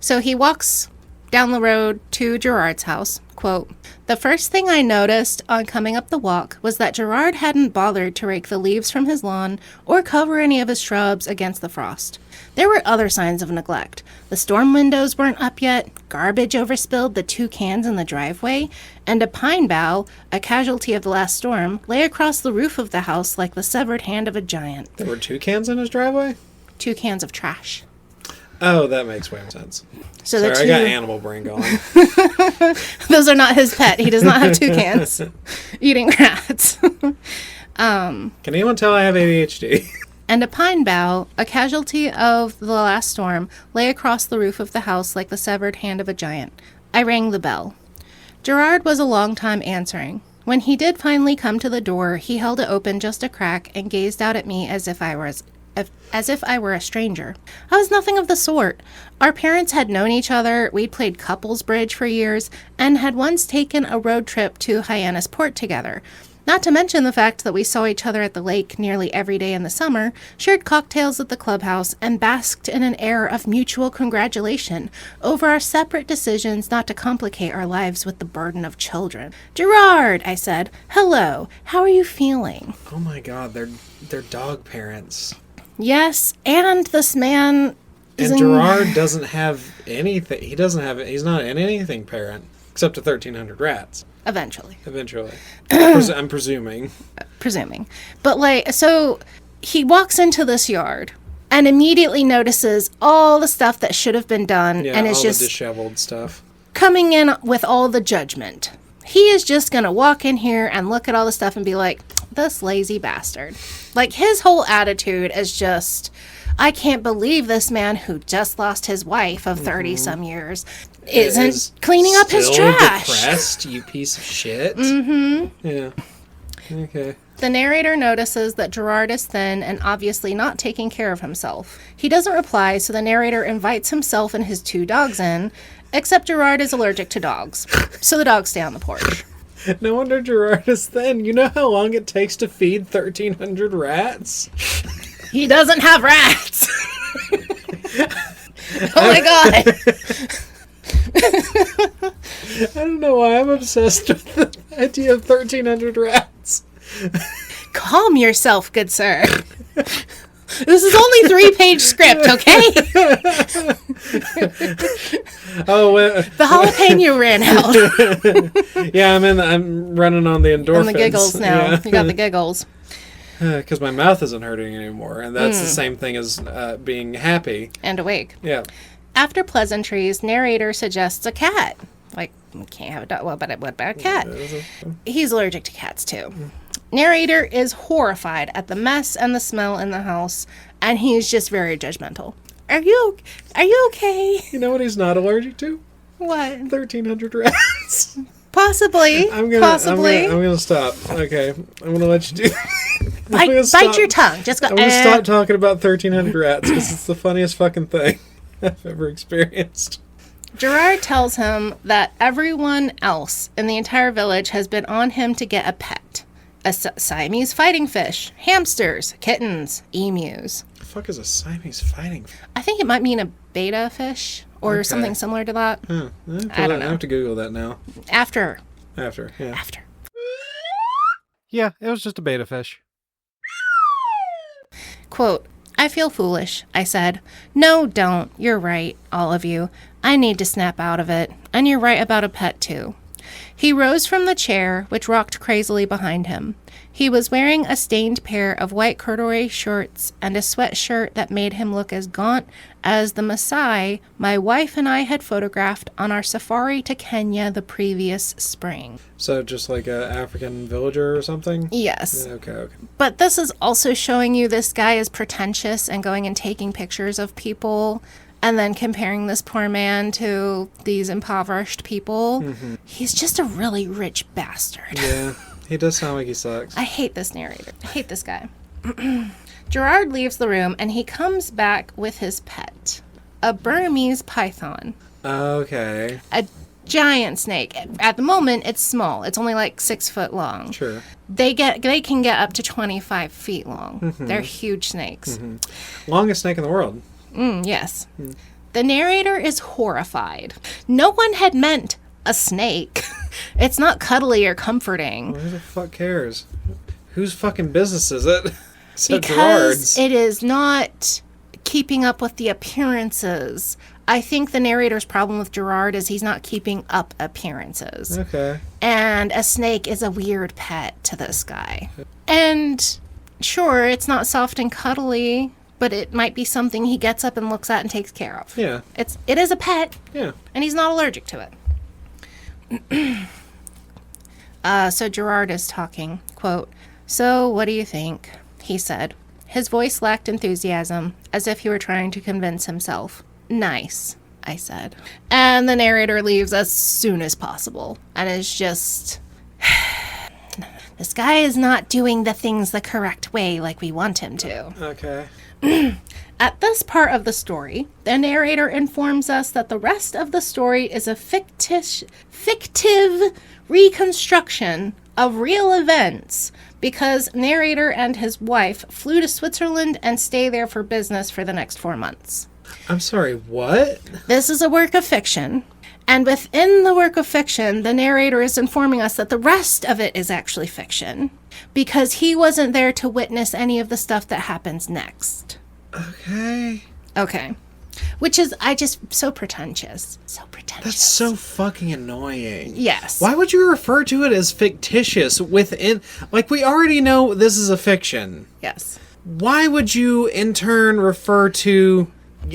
So he walks down the road to Gerard's house. Quote, "The first thing I noticed on coming up the walk was that Gerard hadn't bothered to rake the leaves from his lawn or cover any of his shrubs against the frost. There were other signs of neglect. The storm windows weren't up yet, garbage overspilled the 2 cans in the driveway, and a pine bough, a casualty of the last storm, lay across the roof of the house like the severed hand of a giant." There were 2 cans in his driveway? 2 cans of trash. Oh, that makes way more sense. So Sorry, I got animal brain going. Those are not his pet. He does not have toucans eating rats. Can anyone tell I have ADHD? And a pine bough, a casualty of the last storm, lay across the roof of the house like the severed hand of a giant. I rang the bell. Gerard was a long time answering. When he did finally come to the door, he held it open just a crack and gazed out at me as if I were a stranger. I was nothing of the sort. Our parents had known each other, we'd played couples bridge for years, and had once taken a road trip to Hyannisport together. Not to mention the fact that we saw each other at the lake nearly every day in the summer, shared cocktails at the clubhouse, and basked in an air of mutual congratulation over our separate decisions not to complicate our lives with the burden of children. "Gerard," I said, "hello, how are you feeling?" Oh my god, they're dog parents. Yes, and this man and Gerard doesn't have anything. He's not an anything parent except to 1,300 rats. Eventually. I'm presuming. But so he walks into this yard and immediately notices all the stuff that should have been done, and is just the disheveled stuff coming in with all the judgment. He is just going to walk in here and look at all the stuff and be like, "This lazy bastard." Like, his whole attitude is just, I can't believe this man who just lost his wife of 30-some years isn't cleaning up his trash. Depressed, you piece of shit. Mm-hmm. Yeah. Okay. The narrator notices that Gerard is thin and obviously not taking care of himself. He doesn't reply, so the narrator invites himself and his 2 dogs in, except Gerard is allergic to dogs, so the dogs stay on the porch. No wonder Gerard is thin. You know how long it takes to feed 1,300 rats? He doesn't have rats! Oh my god! I don't know why I'm obsessed with the idea of 1,300 rats. Calm yourself, good sir. This is only 3-page script, okay? Oh, the jalapeno ran out. Yeah, I'm running on the endorphins. And the giggles now. Yeah. You got the giggles. Because my mouth isn't hurting anymore, and that's the same thing as being happy. And awake. Yeah. After pleasantries, narrator suggests a cat. Like, we can't have a dog. Well, but what about a cat? He's allergic to cats, too. Narrator is horrified at the mess and the smell in the house, and he's just very judgmental. Are you okay? You know what he's not allergic to? What? 1,300 rats. Possibly. I'm gonna stop. Okay, I'm gonna let you do. Bite your tongue. Just go. I'm gonna stop talking about 1,300 rats because it's the funniest fucking thing I've ever experienced. Gerard tells him that everyone else in the entire village has been on him to get a pet. A Siamese fighting fish, hamsters, kittens, emus. The fuck is a Siamese fighting fish? I think it might mean a beta fish or something similar to that. Huh. I don't know. I have to Google that now. After. Yeah. Yeah, it was just a beta fish. Quote, "I feel foolish," I said. "No, don't. You're right, all of you. I need to snap out of it. And you're right about a pet, too." He rose from the chair, which rocked crazily behind him. He was wearing a stained pair of white corduroy shorts and a sweatshirt that made him look as gaunt as the Maasai my wife and I had photographed on our safari to Kenya the previous spring. So just like a African villager or something? Yes. Yeah, okay. But this is also showing you this guy is pretentious and going and taking pictures of people and then comparing this poor man to these impoverished people. Mm-hmm. He's just a really rich bastard. Yeah, he does sound like he sucks. I hate this narrator. I hate this guy. Gerard leaves the room and he comes back with his pet, a Burmese python. Okay. A giant snake. At the moment, it's small. It's only like 6 foot long. Sure. They can get up to 25 feet long. Mm-hmm. They're huge snakes. Mm-hmm. Longest snake in the world. Yes. The narrator is horrified. No one had meant a snake. It's not cuddly or comforting. Well, who the fuck cares? Whose fucking business is it? Except Because Gerard's. it is not keeping up with the appearances. I think the narrator's problem with Gerard is he's not keeping up appearances. Okay. And a snake is a weird pet to this guy. And sure, it's not soft and cuddly, but it might be something he gets up and looks at and takes care of. Yeah. It is a pet. Yeah. And he's not allergic to it. So Gerard is talking, quote, "So what do you think?" he said. His voice lacked enthusiasm, as if he were trying to convince himself. "Nice," I said. And the narrator leaves as soon as possible, and is just... This guy is not doing the things the correct way like we want him to. Okay. At this part of the story, the narrator informs us that the rest of the story is a fictive reconstruction of real events because narrator and his wife flew to Switzerland and stay there for business for the next 4 months. I'm sorry, what? This is a work of fiction, and within the work of fiction, the narrator is informing us that the rest of it is actually fiction because he wasn't there to witness any of the stuff that happens next. Okay. Which is, so pretentious. So pretentious. That's so fucking annoying. Yes. Why would you refer to it as fictitious within... Like, we already know this is a fiction. Yes. Why would you, in turn, refer to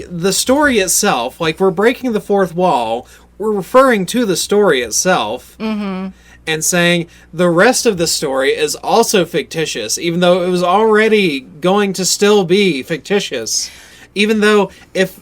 the story itself? Like, we're breaking the fourth wall. We're referring to the story itself. Mm-hmm. And saying the rest of the story is also fictitious, even though it was already going to still be fictitious. Even though if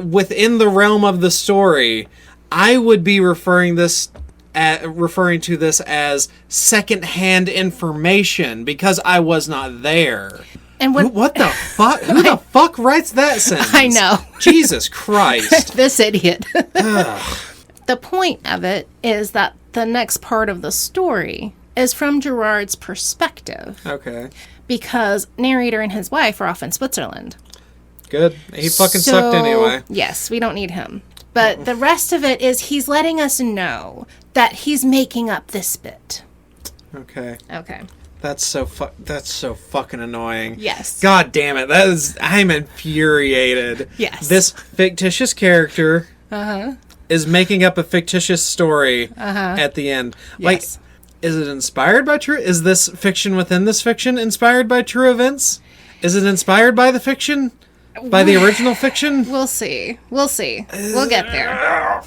within the realm of the story, I would be referring to this as secondhand information because I was not there. And what the fuck? Who the fuck writes that sentence? I know. Jesus Christ. This idiot. The point of it is that the next part of the story is from Gerard's perspective. Okay. Because narrator and his wife are off in Switzerland. Good. He fucking sucked anyway. Yes, we don't need him. But the rest of it is he's letting us know that he's making up this bit. Okay. Okay. That's so fucking annoying. Yes. God damn it. I'm infuriated. Yes. This fictitious character is making up a fictitious story at the end. Yes. Like, is it inspired by true? Is this fiction within this fiction inspired by true events? Is it inspired by the fiction? By the original fiction? We'll see. We'll get there.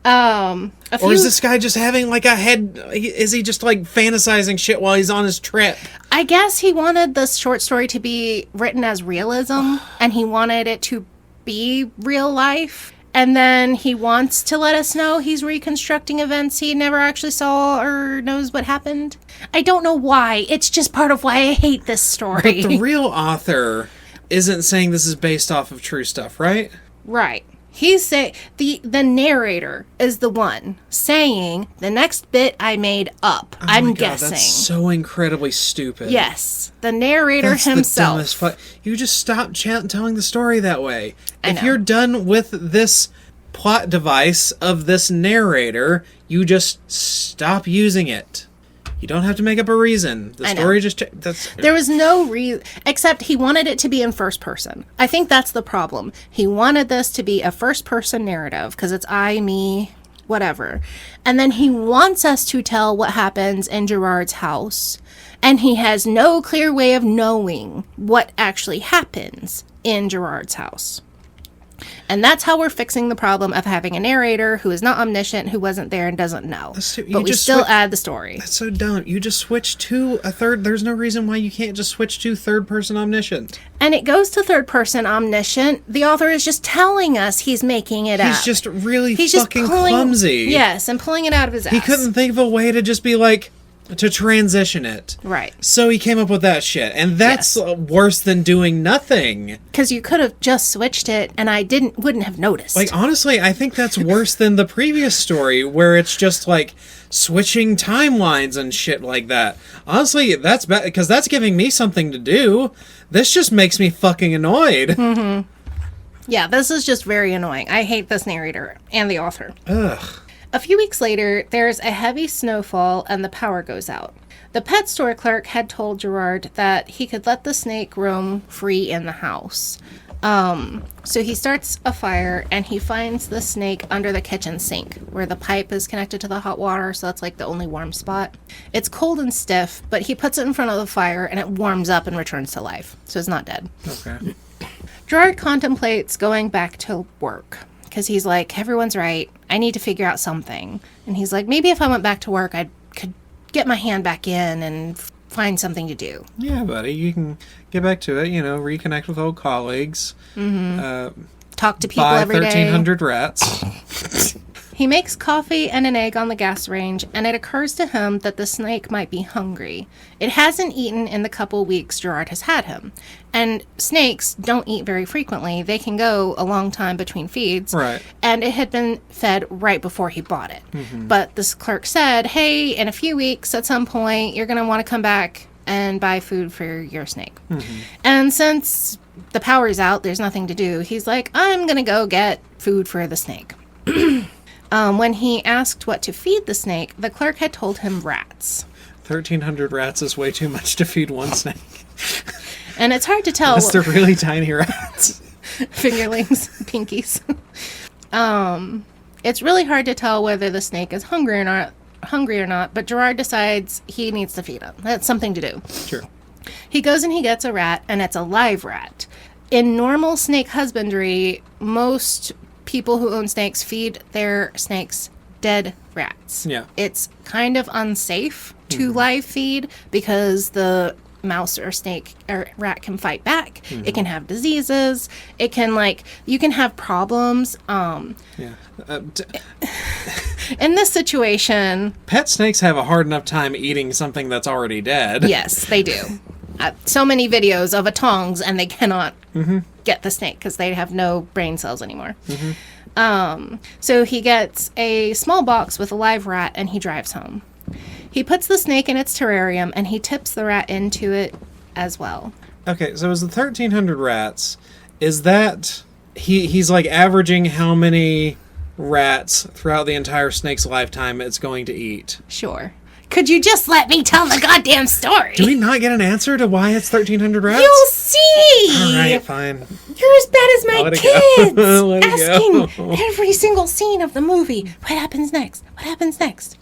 Or is this guy just having like a head? Is he just like fantasizing shit while he's on his trip? I guess he wanted this short story to be written as realism, and he wanted it to be real life. And then he wants to let us know he's reconstructing events he never actually saw or knows what happened. I don't know why. It's just part of why I hate this story. But the real author isn't saying this is based off of true stuff, right? Right. He's saying the narrator is the one saying the next bit I made up. Oh I'm my God, guessing. That's so incredibly stupid. Yes, the narrator himself. The dumbest you just stop telling the story that way. I If know. you're done with this plot device of this narrator, you just stop using it. You don't have to make up a reason. The story just... There was no reason, except he wanted it to be in first person. I think that's the problem. He wanted this to be a first person narrative, because it's I, me, whatever. And then he wants us to tell what happens in Gerard's house. And he has no clear way of knowing what actually happens in Gerard's house. And that's how we're fixing the problem of having a narrator who is not omniscient, who wasn't there and doesn't know. But we still add the story. That's so dumb. You just switch to a third. There's no reason why you can't just switch to third person omniscient. And it goes to third person omniscient. The author is just telling us he's making it up. He's just really fucking clumsy. Yes, and pulling it out of his ass. He couldn't think of a way to just be like, to transition it. Right. So he came up with that shit. And that's worse than doing nothing. Because you could have just switched it and I wouldn't have noticed. Like, honestly, I think that's worse than the previous story where it's just like switching timelines and shit like that. Honestly, that's bad because that's giving me something to do. This just makes me fucking annoyed. Mm-hmm. Yeah, this is just very annoying. I hate this narrator and the author. Ugh. A few weeks later, there's a heavy snowfall and the power goes out. The pet store clerk had told Gerard that he could let the snake roam free in the house. So he starts a fire and he finds the snake under the kitchen sink where the pipe is connected to the hot water, so that's like the only warm spot. It's cold and stiff, but he puts it in front of the fire and it warms up and returns to life, so it's not dead. Okay. Gerard contemplates going back to work. Because he's like, everyone's right. I need to figure out something. And he's like, maybe if I went back to work, I could get my hand back in and find something to do. Yeah, buddy. You can get back to it, reconnect with old colleagues. Mm-hmm. Talk to people every day. Buy 1,300 rats. He makes coffee and an egg on the gas range, and it occurs to him that the snake might be hungry. It hasn't eaten in the couple weeks Gerard has had him. And snakes don't eat very frequently. They can go a long time between feeds. Right. And it had been fed right before he bought it. Mm-hmm. But this clerk said, hey, in a few weeks at some point, you're going to want to come back and buy food for your snake. Mm-hmm. And since the power's out, there's nothing to do. He's like, I'm going to go get food for the snake. When he asked what to feed the snake, the clerk had told him rats. 1,300 rats is way too much to feed one snake. And it's hard to tell. Unless they're really tiny rats. Fingerlings, pinkies. It's really hard to tell whether the snake is hungry or not, but Gerard decides he needs to feed him. That's something to do. Sure. He goes and he gets a rat, and it's a live rat. In normal snake husbandry, most people who own snakes feed their snakes dead rats. Yeah. It's kind of unsafe to live feed because the mouse or snake or rat can fight back. Mm-hmm. It can have diseases. It can you can have problems. Yeah. In this situation, pet snakes have a hard enough time eating something that's already dead. Yes, they do. So many videos of a tongs and they cannot get the snake because they have no brain cells anymore. Mm-hmm. So he gets a small box with a live rat and he drives home. He puts the snake in its terrarium and he tips the rat into it as well. Okay, so is the 1,300 rats, is that he's averaging how many rats throughout the entire snake's lifetime it's going to eat? Sure. Could you just let me tell the goddamn story? Do we not get an answer to why it's 1,300 rats? You'll see! All right, fine. You're as bad as my kids! Asking every single scene of the movie. What happens next? What happens next?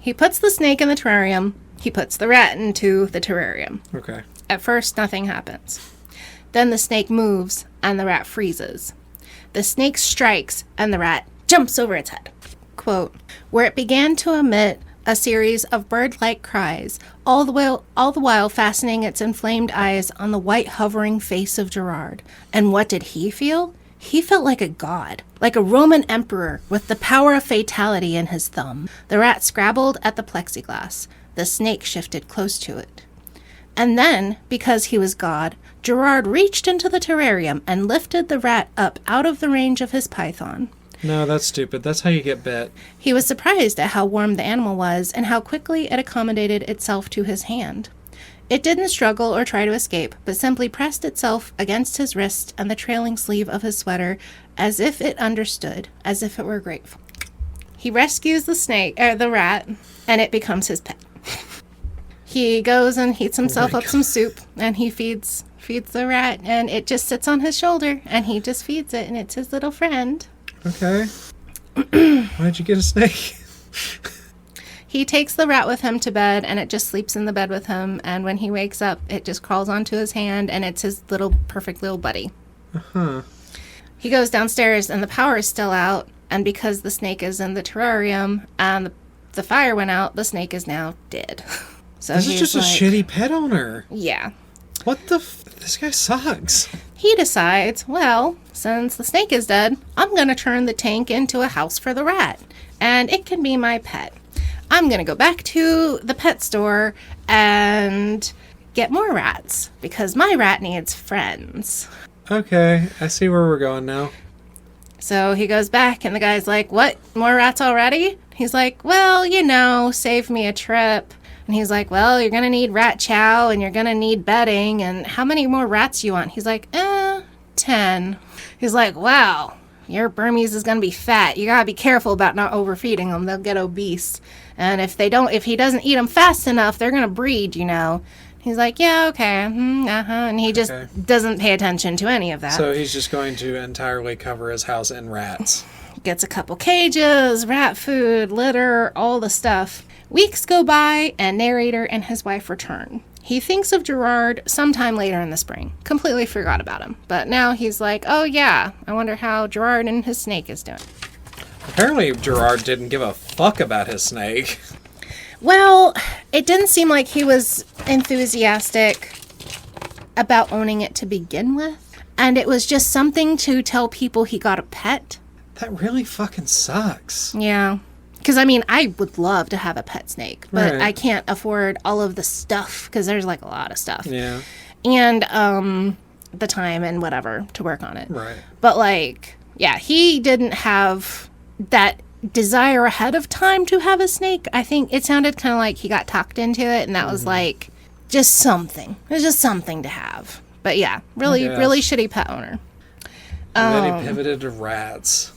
He puts the snake in the terrarium. He puts the rat into the terrarium. Okay. At first, nothing happens. Then the snake moves, and the rat freezes. The snake strikes, and the rat jumps over its head. Quote, where it began to emit a series of bird-like cries, all the while fastening its inflamed eyes on the white hovering face of Gerard. And what did he feel? He felt like a god, like a Roman emperor with the power of fatality in his thumb. The rat scrabbled at the plexiglass. The snake shifted close to it. And then, because he was God, Gerard reached into the terrarium and lifted the rat up out of the range of his python. No, that's stupid. That's how you get bit. He was surprised at how warm the animal was and how quickly it accommodated itself to his hand. It didn't struggle or try to escape, but simply pressed itself against his wrist and the trailing sleeve of his sweater as if it understood, as if it were grateful. He rescues the rat, and it becomes his pet. He goes and heats himself up some soup, and he feeds the rat, and it just sits on his shoulder, and he just feeds it, and it's his little friend. Okay. Why'd you get a snake? He takes the rat with him to bed, and it just sleeps in the bed with him. And when he wakes up, it just crawls onto his hand, and it's his little perfect little buddy. Uh-huh. He goes downstairs, and the power is still out. And because the snake is in the terrarium and the fire went out, the snake is now dead. So this is just like, a shitty pet owner. Yeah. What the this guy sucks. He decides, well, since the snake is dead, I'm going to turn the tank into a house for the rat. And it can be my pet. I'm going to go back to the pet store and get more rats. Because my rat needs friends. Okay, I see where we're going now. So he goes back and the guy's like, what? More rats already? He's like, well, you know, save me a trip. And he's like, well, you're going to need rat chow and you're going to need bedding. And how many more rats you want? He's like, 10. He's like, wow, your Burmese is going to be fat. You got to be careful about not overfeeding them. They'll get obese. And if he doesn't eat them fast enough, they're going to breed, you know. He's like, yeah, okay, and he just doesn't pay attention to any of that. So he's just going to entirely cover his house in rats. Gets a couple cages, rat food, litter, all the stuff. Weeks go by, and narrator and his wife return. He thinks of Gerard sometime later in the spring. Completely forgot about him. But now he's like, oh yeah, I wonder how Gerard and his snake is doing. Apparently Gerard didn't give a fuck about his snake. Well, it didn't seem like he was enthusiastic about owning it to begin with. And it was just something to tell people he got a pet. That really fucking sucks. Yeah. Because, I mean, I would love to have a pet snake. But Right. I can't afford all of the stuff. Because there's, like, a lot of stuff. Yeah. And the time and whatever to work on it. Right. But, like, yeah, he didn't have that desire ahead of time to have a snake. I think it sounded kind of like he got talked into it, and that was like just something. It was just something to have. But yeah, really shitty pet owner. And then he pivoted to rats.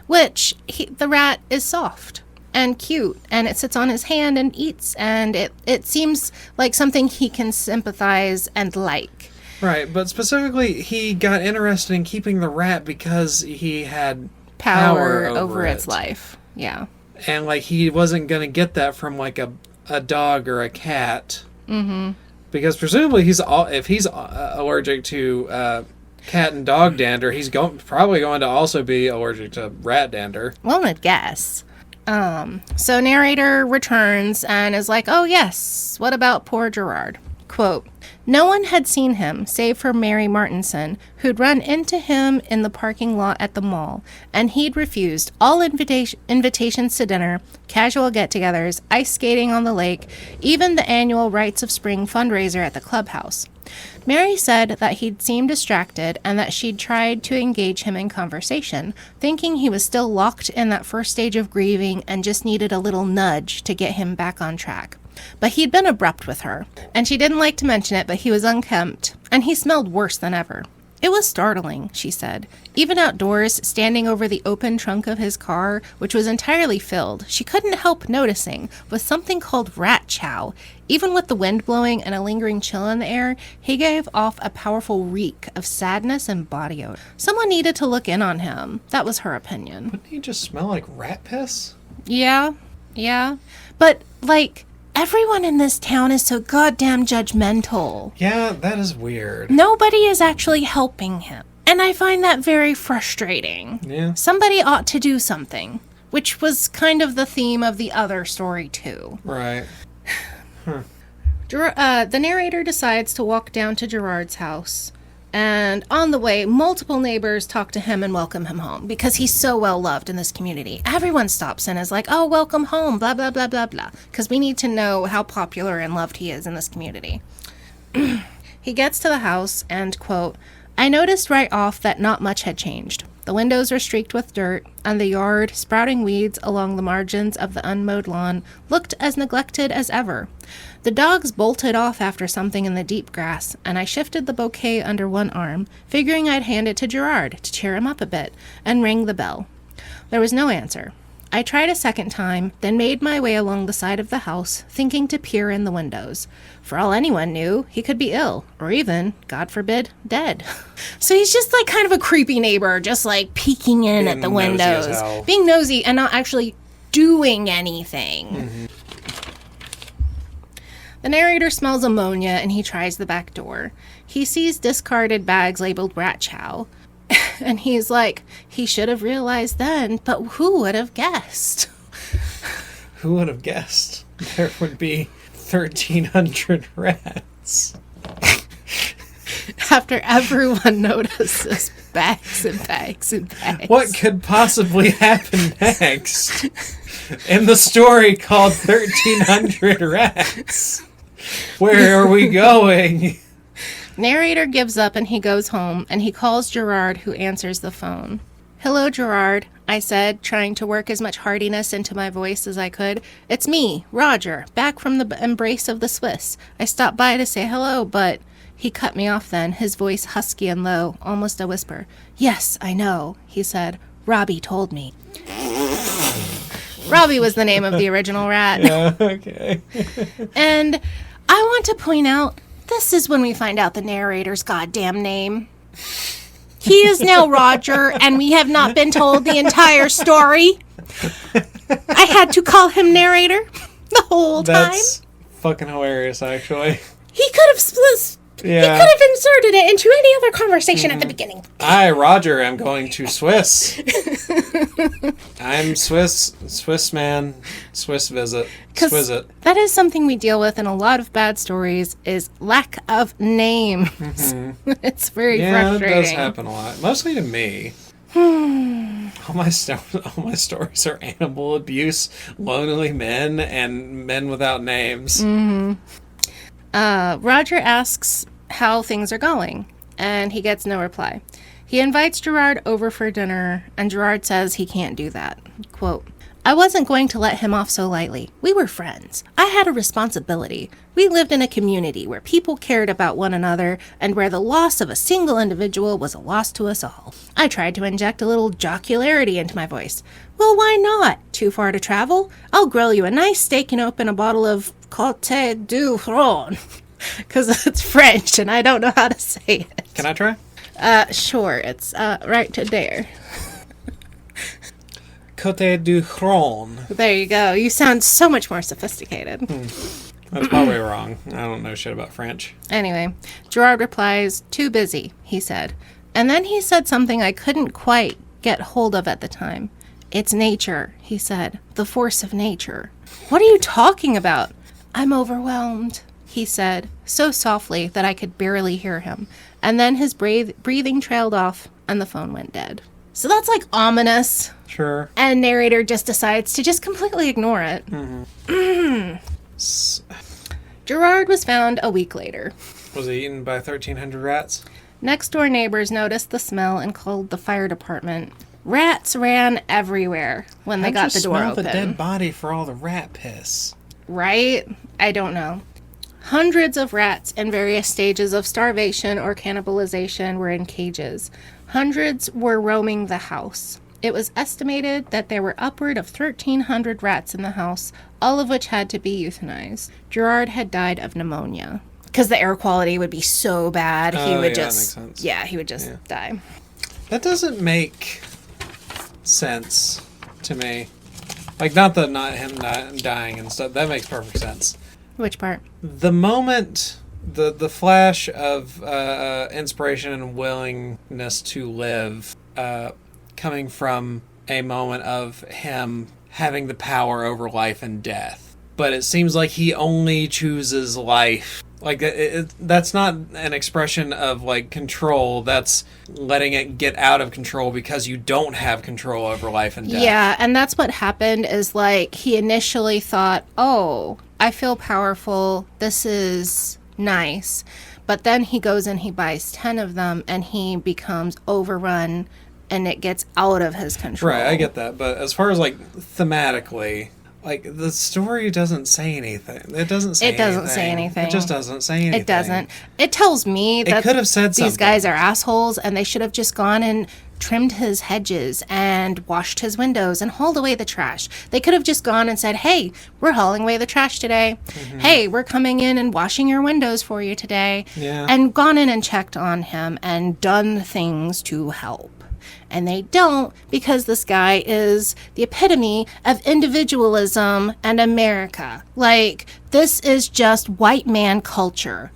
Which the rat is soft and cute, and it sits on his hand and eats, and it seems like something he can sympathize and like. Right, but specifically he got interested in keeping the rat because he had Power over its life. Yeah. And, like, he wasn't going to get that from, like, a dog or a cat. Mm-hmm. Because presumably if he's allergic to cat and dog dander, he's probably going to also be allergic to rat dander. Well, I'd guess. So narrator returns and is like, oh, yes, what about poor Gerard? Quote, no one had seen him save for Mary Martinson, who'd run into him in the parking lot at the mall, and he'd refused all invitations to dinner, casual get-togethers, ice skating on the lake, even the annual Rites of Spring fundraiser at the clubhouse. Mary said that he'd seemed distracted and that she'd tried to engage him in conversation, thinking he was still locked in that first stage of grieving and just needed a little nudge to get him back on track. But he'd been abrupt with her, and she didn't like to mention it, but he was unkempt, and he smelled worse than ever. It was startling, she said. Even outdoors, standing over the open trunk of his car, which was entirely filled, she couldn't help noticing with something called rat chow. Even with the wind blowing and a lingering chill in the air, he gave off a powerful reek of sadness and body odor. Someone needed to look in on him. That was her opinion. Wouldn't he just smell like rat piss? Yeah. But, like, everyone in this town is so goddamn judgmental. Yeah, that is weird. Nobody is actually helping him. And I find that very frustrating. Yeah. Somebody ought to do something. Which was kind of the theme of the other story, too. Right. The narrator decides to walk down to Gerard's house. And on the way, multiple neighbors talk to him and welcome him home because he's so well loved in this community. Everyone stops and is like, oh, welcome home, blah, blah, blah, blah, blah. Because we need to know how popular and loved he is in this community. He gets to the house and, quote, I noticed right off that not much had changed. The windows were streaked with dirt, and the yard, sprouting weeds along the margins of the unmowed lawn, looked as neglected as ever. The dogs bolted off after something in the deep grass, and I shifted the bouquet under one arm, figuring I'd hand it to Gerard to cheer him up a bit, and ring the bell. There was no answer. I tried a second time, then made my way along the side of the house, thinking to peer in the windows. For all anyone knew, he could be ill, or even, God forbid, dead. So he's just like kind of a creepy neighbor, just like peeking in at the windows, being nosy and not actually doing anything. Mm-hmm. The narrator smells ammonia and he tries the back door. He sees discarded bags labeled rat chow. And he's like, he should have realized then, but who would have guessed? Who would have guessed there would be 1,300 rats? After everyone notices bags and bags and bags. What could possibly happen next in the story called 1,300 Rats? Where are we going? Narrator gives up and he goes home, and he calls Gerard, who answers the phone. "Hello, Gerard," I said, trying to work as much heartiness into my voice as I could. "It's me, Roger, back from the embrace of the Swiss. I stopped by to say hello, but..." He cut me off then, his voice husky and low, almost a whisper. "Yes, I know," he said. "Robbie told me." Robbie was the name of the original rat. Yeah, okay. And I want to point out, this is when we find out the narrator's goddamn name. He is now Roger, and we have not been told the entire story. I had to call him narrator the whole time. That's fucking hilarious, actually. He could have split. Yeah. He could have inserted it into any other conversation at the beginning. I, Roger, am going to Swiss. I'm Swiss man, Swiss visit, Swizzit. That is something we deal with in a lot of bad stories, is lack of names. Mm-hmm. It's very frustrating. Yeah, it does happen a lot. Mostly to me. All my stories are animal abuse, lonely men, and men without names. Mm-hmm. Roger asks how things are going, and he gets no reply. He invites Gerard over for dinner, and Gerard says he can't do that. Quote, "I wasn't going to let him off so lightly. We were friends. I had a responsibility. We lived in a community where people cared about one another, and where the loss of a single individual was a loss to us all." I tried to inject a little jocularity into my voice. "Well, why not? Too far to travel? I'll grill you a nice steak and open a bottle of Cote du Rhône." Because it's French, and I don't know how to say it. Can I try? Sure. It's right to there. Cote du Rhône. There you go. You sound so much more sophisticated. That's probably wrong. I don't know shit about French. Anyway, Gerard replies, "Too busy," he said. And then he said something I couldn't quite get hold of at the time. "It's nature," he said. "The force of nature." "What are you talking about?" "I'm overwhelmed," he said, so softly that I could barely hear him. And then his breathing trailed off, and the phone went dead. So that's like ominous. Sure. And narrator just decides to just completely ignore it. Mm-hmm. Gerard was found a week later. Was he eaten by 1,300 rats? Next door neighbors noticed the smell and called the fire department. Rats ran everywhere when they got the door open. How'd you smell the dead body for all the rat piss? Right? I don't know. Hundreds of rats in various stages of starvation or cannibalization were in cages. Hundreds were roaming the house. It was estimated that there were upward of 1,300 rats in the house, all of which had to be euthanized. Gerard had died of pneumonia. Because the air quality would be so bad, he would just... That makes sense. Yeah, he would just die. That doesn't make sense to me. Like, not him not dying and stuff. That makes perfect sense. Which part? The moment, the flash of inspiration and willingness to live coming from a moment of him having the power over life and death. But it seems like he only chooses life. Like, that's not an expression of, like, control. That's letting it get out of control because you don't have control over life and death. Yeah, and that's what happened is, like, he initially thought, oh, I feel powerful. This is nice. But then he goes and he buys 10 of them, and he becomes overrun, and it gets out of his control. Right, I get that. But as far as, like, thematically... Like, the story doesn't say anything. It doesn't say anything. It doesn't say anything. It just doesn't say anything. It doesn't. It tells me that it could have said these guys are assholes and they should have just gone and trimmed his hedges and washed his windows and hauled away the trash. They could have just gone and said, hey, we're hauling away the trash today. Hey, we're coming in and washing your windows for you today. Yeah. And gone in and checked on him and done things to help. And they don't, because this guy is the epitome of individualism and America. Like, this is just white man culture.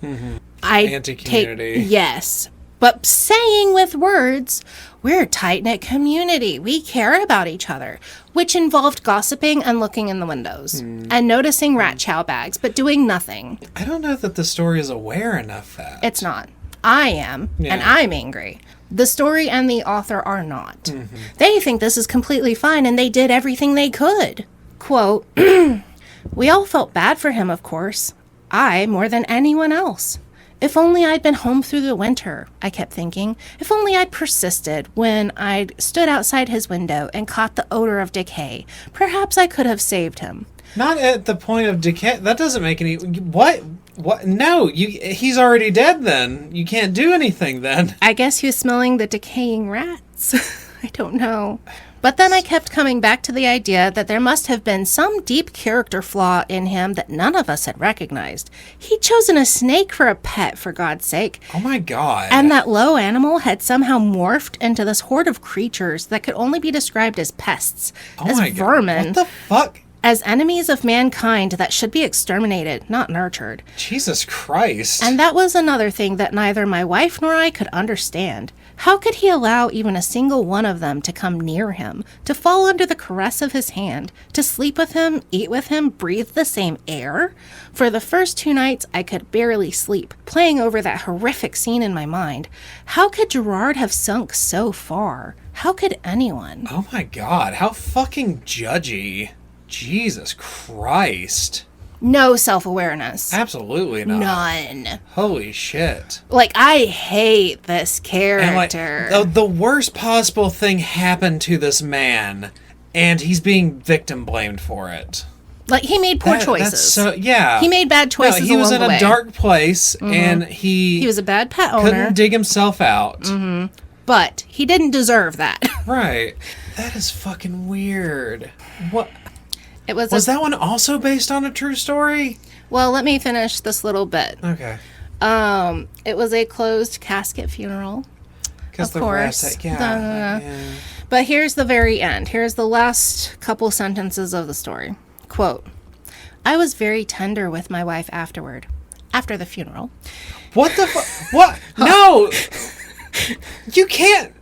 Anti-community. Yes. But saying with words, we're a tight-knit community. We care about each other, which involved gossiping and looking in the windows and noticing rat chow bags, but doing nothing. I don't know that the story is aware enough that. It's not. I am, and I'm angry. The story and the author are not. They think this is completely fine, and they did everything they could. Quote, we all felt bad for him, of course. I more than anyone else. If only I'd been home through the winter, I kept thinking. If only I'd persisted when I'd stood outside his window and caught the odor of decay. Perhaps I could have saved him. Not at the point of decay. That doesn't make any... What? What? No, he's already dead then. You can't do anything then. I guess he was smelling the decaying rats. I don't know. But then I kept coming back to the idea that there must have been some deep character flaw in him that none of us had recognized. He'd chosen a snake for a pet, for God's sake. Oh my God. And that low animal had somehow morphed into this horde of creatures that could only be described as pests, as vermin. What the fuck? As enemies of mankind that should be exterminated, not nurtured. Jesus Christ. And that was another thing that neither my wife nor I could understand. How could he allow even a single one of them to come near him, to fall under the caress of his hand, to sleep with him, eat with him, breathe the same air? For the first 2 nights, I could barely sleep, playing over that horrific scene in my mind. How could Gerard have sunk so far? How could anyone? Oh my God, how fucking judgy. Jesus Christ. No self-awareness. Absolutely not. None. Holy shit. Like, I hate this character. And like, the worst possible thing happened to this man, and he's being victim blamed for it. Like, he made poor choices. That's so, yeah. He made bad choices he was along in the way. a dark place, and He was a bad pet owner. couldn't dig himself out. But he didn't deserve that. Right. That is fucking weird. What? It was that one also based on a true story? Well, let me finish this little bit. Okay. It was a closed casket funeral. Because the course. rest, yeah. But here's the very end. Here's the last couple sentences of the story. Quote, I was very tender with my wife afterward. After the funeral. What the fuck? What? No! You can't!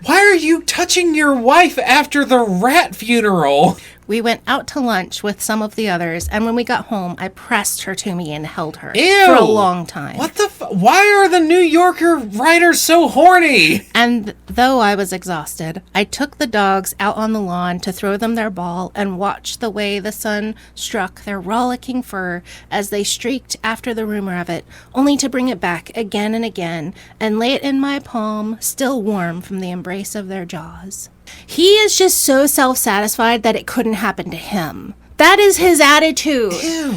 Why are you touching your wife after the rat funeral? We went out to lunch with some of the others, and when we got home, I pressed her to me and held her Ew. for a long time. What the why are the New Yorker writers so horny? And though I was exhausted, I took the dogs out on the lawn to throw them their ball and watch the way the sun struck their rollicking fur as they streaked after the rumor of it, only to bring it back again and again and lay it in my palm, still warm from the embrace of their jaws. He is just so self-satisfied that it couldn't happen to him. That is his attitude. Ew.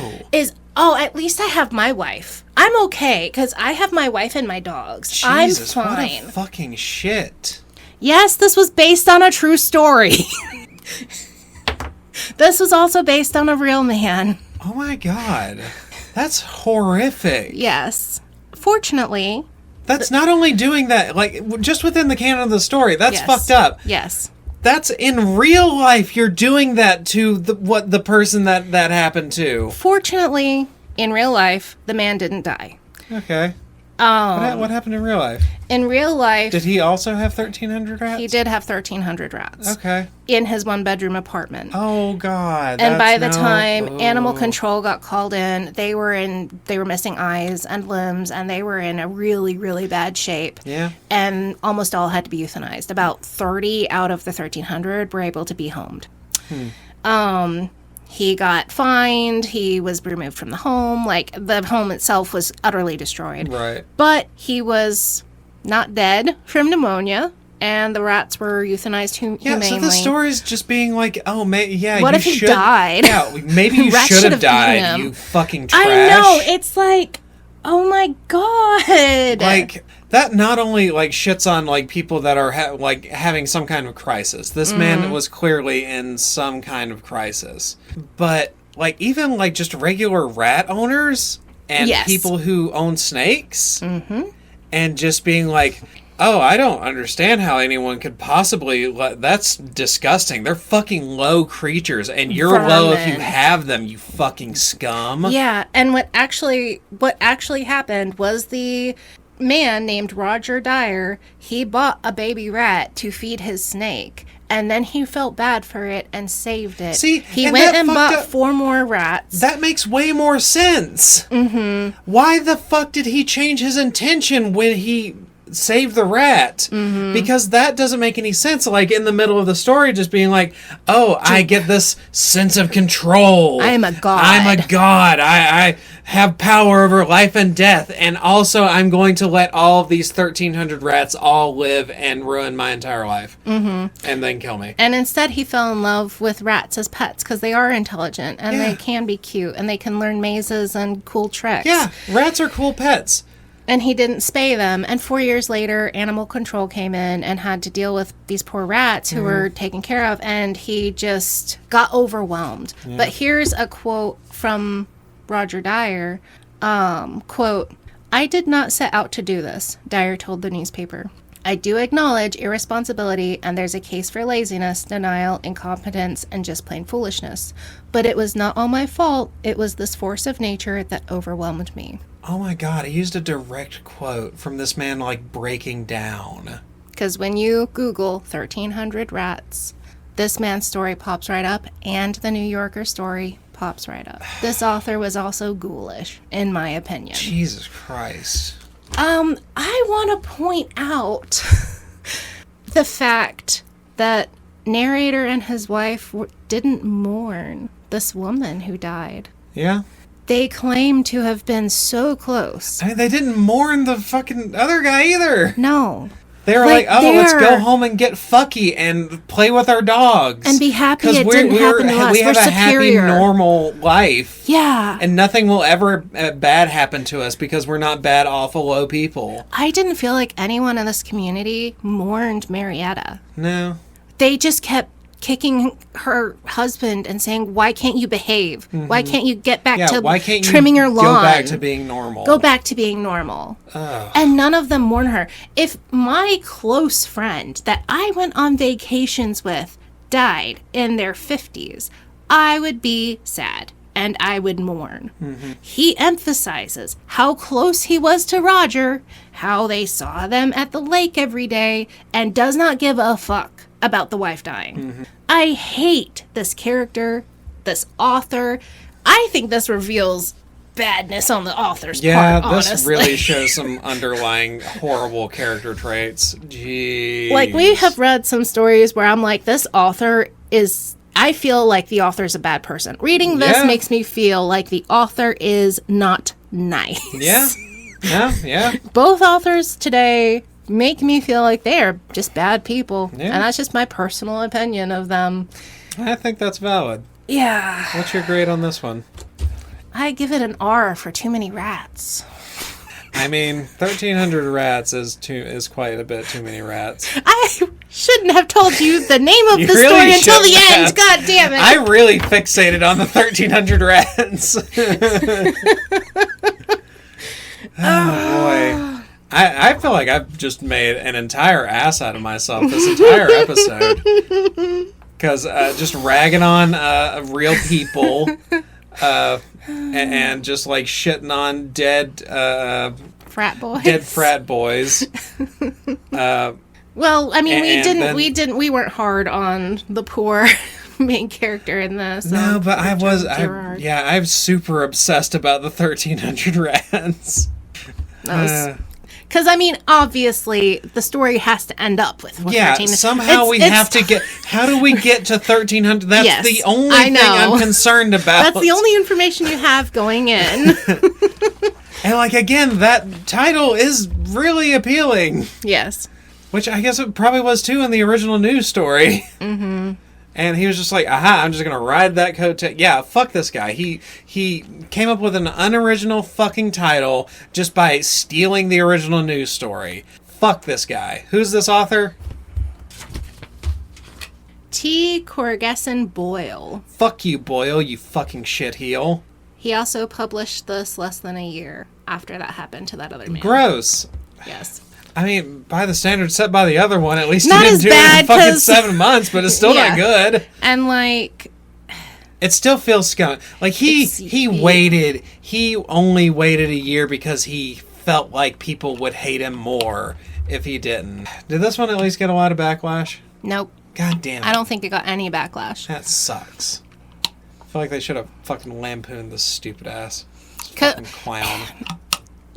At least I have my wife. I'm okay, because I have my wife and my dogs. Jesus, I'm fine. what a fucking shit. Yes, this was based on a true story. This was also based on a real man. Oh my God. That's horrific. Yes. Fortunately... That's not only doing that, like, just within the canon of the story. That's Yes. fucked up. Yes. That's in real life. You're doing that to the person that happened to. Fortunately, in real life, the man didn't die. Okay. What happened in real life? In real life... Did he also have 1,300 rats? He did have 1,300 rats. Okay. In his one-bedroom apartment. Oh, God. And by the time animal control got called in, they were missing eyes and limbs, and they were in a really, really bad shape. Yeah. And almost all had to be euthanized. About 30 out of the 1,300 were able to be homed. He got fined. He was removed from the home. Like, the home itself was utterly destroyed. Right. But he was not dead from pneumonia, and the rats were euthanized humanely. Yeah, so the story's just being like, oh, yeah, what you if he should... died? Yeah, maybe you Rats should have eaten died, him. you fucking trash. I know. It's like, oh my God. Like, that not only like shits on like people that are having some kind of crisis. This man was clearly in some kind of crisis, but like even like just regular rat owners and people who own snakes, and just being like, oh, I don't understand how anyone could possibly. That's disgusting. They're fucking low creatures, and you're low if you have them. You fucking scum. Yeah, and what actually happened was the man named Roger Dyer. He bought a baby rat to feed his snake, and then he felt bad for it and saved it. See, he went and bought 4 more rats. That makes way more sense. Why the fuck did he change his intention when he saved the rat? Because that doesn't make any sense. Like in the middle of the story, just being like, oh, I get this sense of control. I am a god. I'm a god. I have power over life and death. And also I'm going to let all of these 1,300 rats all live and ruin my entire life. And then kill me. And instead he fell in love with rats as pets because they are intelligent and they can be cute and they can learn mazes and cool tricks. Yeah, rats are cool pets. And he didn't spay them. And 4 years later, animal control came in and had to deal with these poor rats who were taken care of. And he just got overwhelmed. Yeah. But here's a quote from Roger Dyer. Quote, "I did not set out to do this," Dyer told the newspaper. "I do acknowledge irresponsibility, and there's a case for laziness, denial, incompetence, and just plain foolishness. But it was not all my fault. It was this force of nature that overwhelmed me." Oh my god, he used a direct quote from this man, like, breaking down. Because when you Google 1,300 rats, this man's story pops right up, and the New Yorker story pops right up. This author was also ghoulish, in my opinion. Jesus Christ. I want to point out the fact that narrator and his wife didn't mourn this woman who died. Yeah. They claim to have been so close. I mean, they didn't mourn the fucking other guy either. No. They were like, oh, let's go home and get fucky and play with our dogs. And be happy it didn't happen to us. We have a happy, normal life. Yeah. And nothing will ever bad happen to us because we're not bad, awful, low people. I didn't feel like anyone in this community mourned Marietta. No. They just kept kicking her husband and saying, why can't you behave? Why can't you get back to trimming your lawn? Go back to being normal. Go back to being normal. And none of them mourn her. If my close friend that I went on vacations with died in their 50s, I would be sad and I would mourn. He emphasizes how close he was to Roger, how they saw them at the lake every day, and does not give a fuck about the wife dying. I hate this character, this author. I think this reveals badness on the author's part, honestly. This really shows some underlying horrible character traits. Jeez. Like, we have read some stories where I'm like, this author is... I feel like the author's a bad person. Reading this makes me feel like the author is not nice. Yeah. Both authors today make me feel like they are just bad people. And that's just my personal opinion of them. I think that's valid. Yeah. What's your grade on this one? I give it an R for too many rats. I mean, 1,300 rats is quite a bit too many rats. I shouldn't have told you the name of the story until the end. God damn it. I really fixated on the 1,300 rats. Oh, boy. I feel like I've just made an entire ass out of myself this entire episode. Because just ragging on real people and just like shitting on dead frat boys. Dead frat boys. Well, I mean, we weren't hard on the poor main character in this. No, but I'm super obsessed about the 1,300 rats. Because, I mean, obviously, the story has to end up with 1,300. Somehow we have to get... How do we get to 1,300? That's the only thing I'm concerned about. That's the only information you have going in. And, like, again, that title is really appealing. Yes. Which I guess it probably was, too, in the original news story. And he was just like, aha, I'm just going to ride that coattail. Yeah, fuck this guy. He came up with an unoriginal fucking title just by stealing the original news story. Fuck this guy. Who's this author? T. Coraghessan Boyle. Fuck you, Boyle, you fucking shitheel. He also published this less than a year after that happened to that other man. Gross. Yes. I mean, by the standards set by the other one, at least Not he didn't as do bad, it in fucking 'cause- 7 months, but it's still not good. And like, It still feels scum. Like he waited. He only waited a year because he felt like people would hate him more if he didn't. Did this one at least get a lot of backlash? nope. God damn it. I don't think it got any backlash. That sucks. I feel like they should have fucking lampooned this stupid ass. This 'Cause- fucking clown.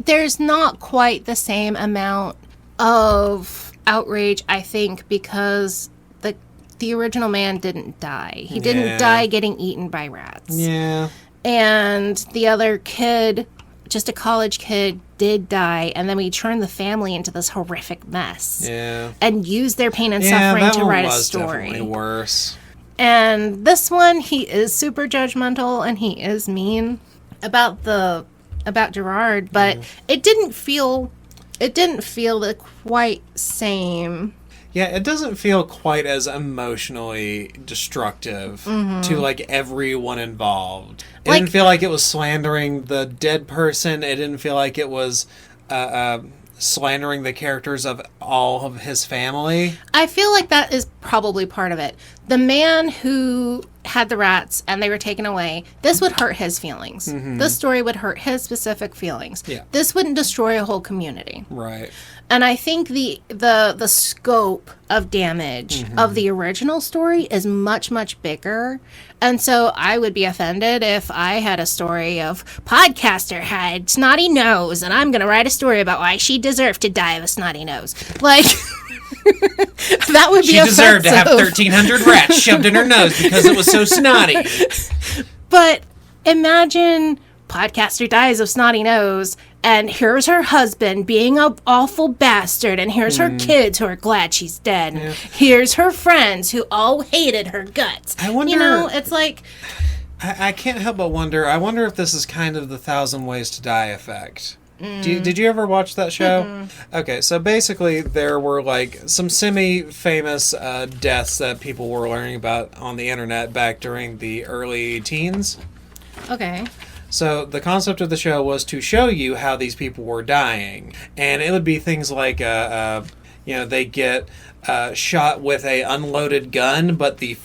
There's not quite the same amount of outrage, I think, because the original man didn't die. He didn't die getting eaten by rats. Yeah. And the other kid, just a college kid, did die, and then we turned the family into this horrific mess. Yeah. And used their pain and Yeah, suffering that to one write a was story. definitely worse. And this one, he is super judgmental and he is mean about Gerard, but it didn't feel the quite same. Yeah, it doesn't feel quite as emotionally destructive to, like, everyone involved. It didn't feel like it was slandering the dead person. It didn't feel like it was slandering the characters of all of his family. I feel like that is probably part of it. The man who had the rats and they were taken away, this would hurt his feelings. This story would hurt his specific feelings. Yeah. This wouldn't destroy a whole community. Right. And I think the scope of damage of the original story is much, much bigger. And so I would be offended if I had a story of podcaster had snotty nose and I'm going to write a story about why she deserved to die of a snotty nose. Like, that would be She deserved to have offensive. 1,300 rats shoved in her nose because it was so snotty. But imagine podcaster dies of snotty nose, and here's her husband being an awful bastard, and here's her kids who are glad she's dead, and here's her friends who all hated her guts. I wonder- You know, it's like... I can't help but wonder. I wonder if this is kind of the 1,000 Ways to Die effect. Did you ever watch that show? Okay, so basically there were like some semi-famous deaths that people were learning about on the internet back during the early teens. Okay. So the concept of the show was to show you how these people were dying. And it would be things like, they get shot with a unloaded gun, but the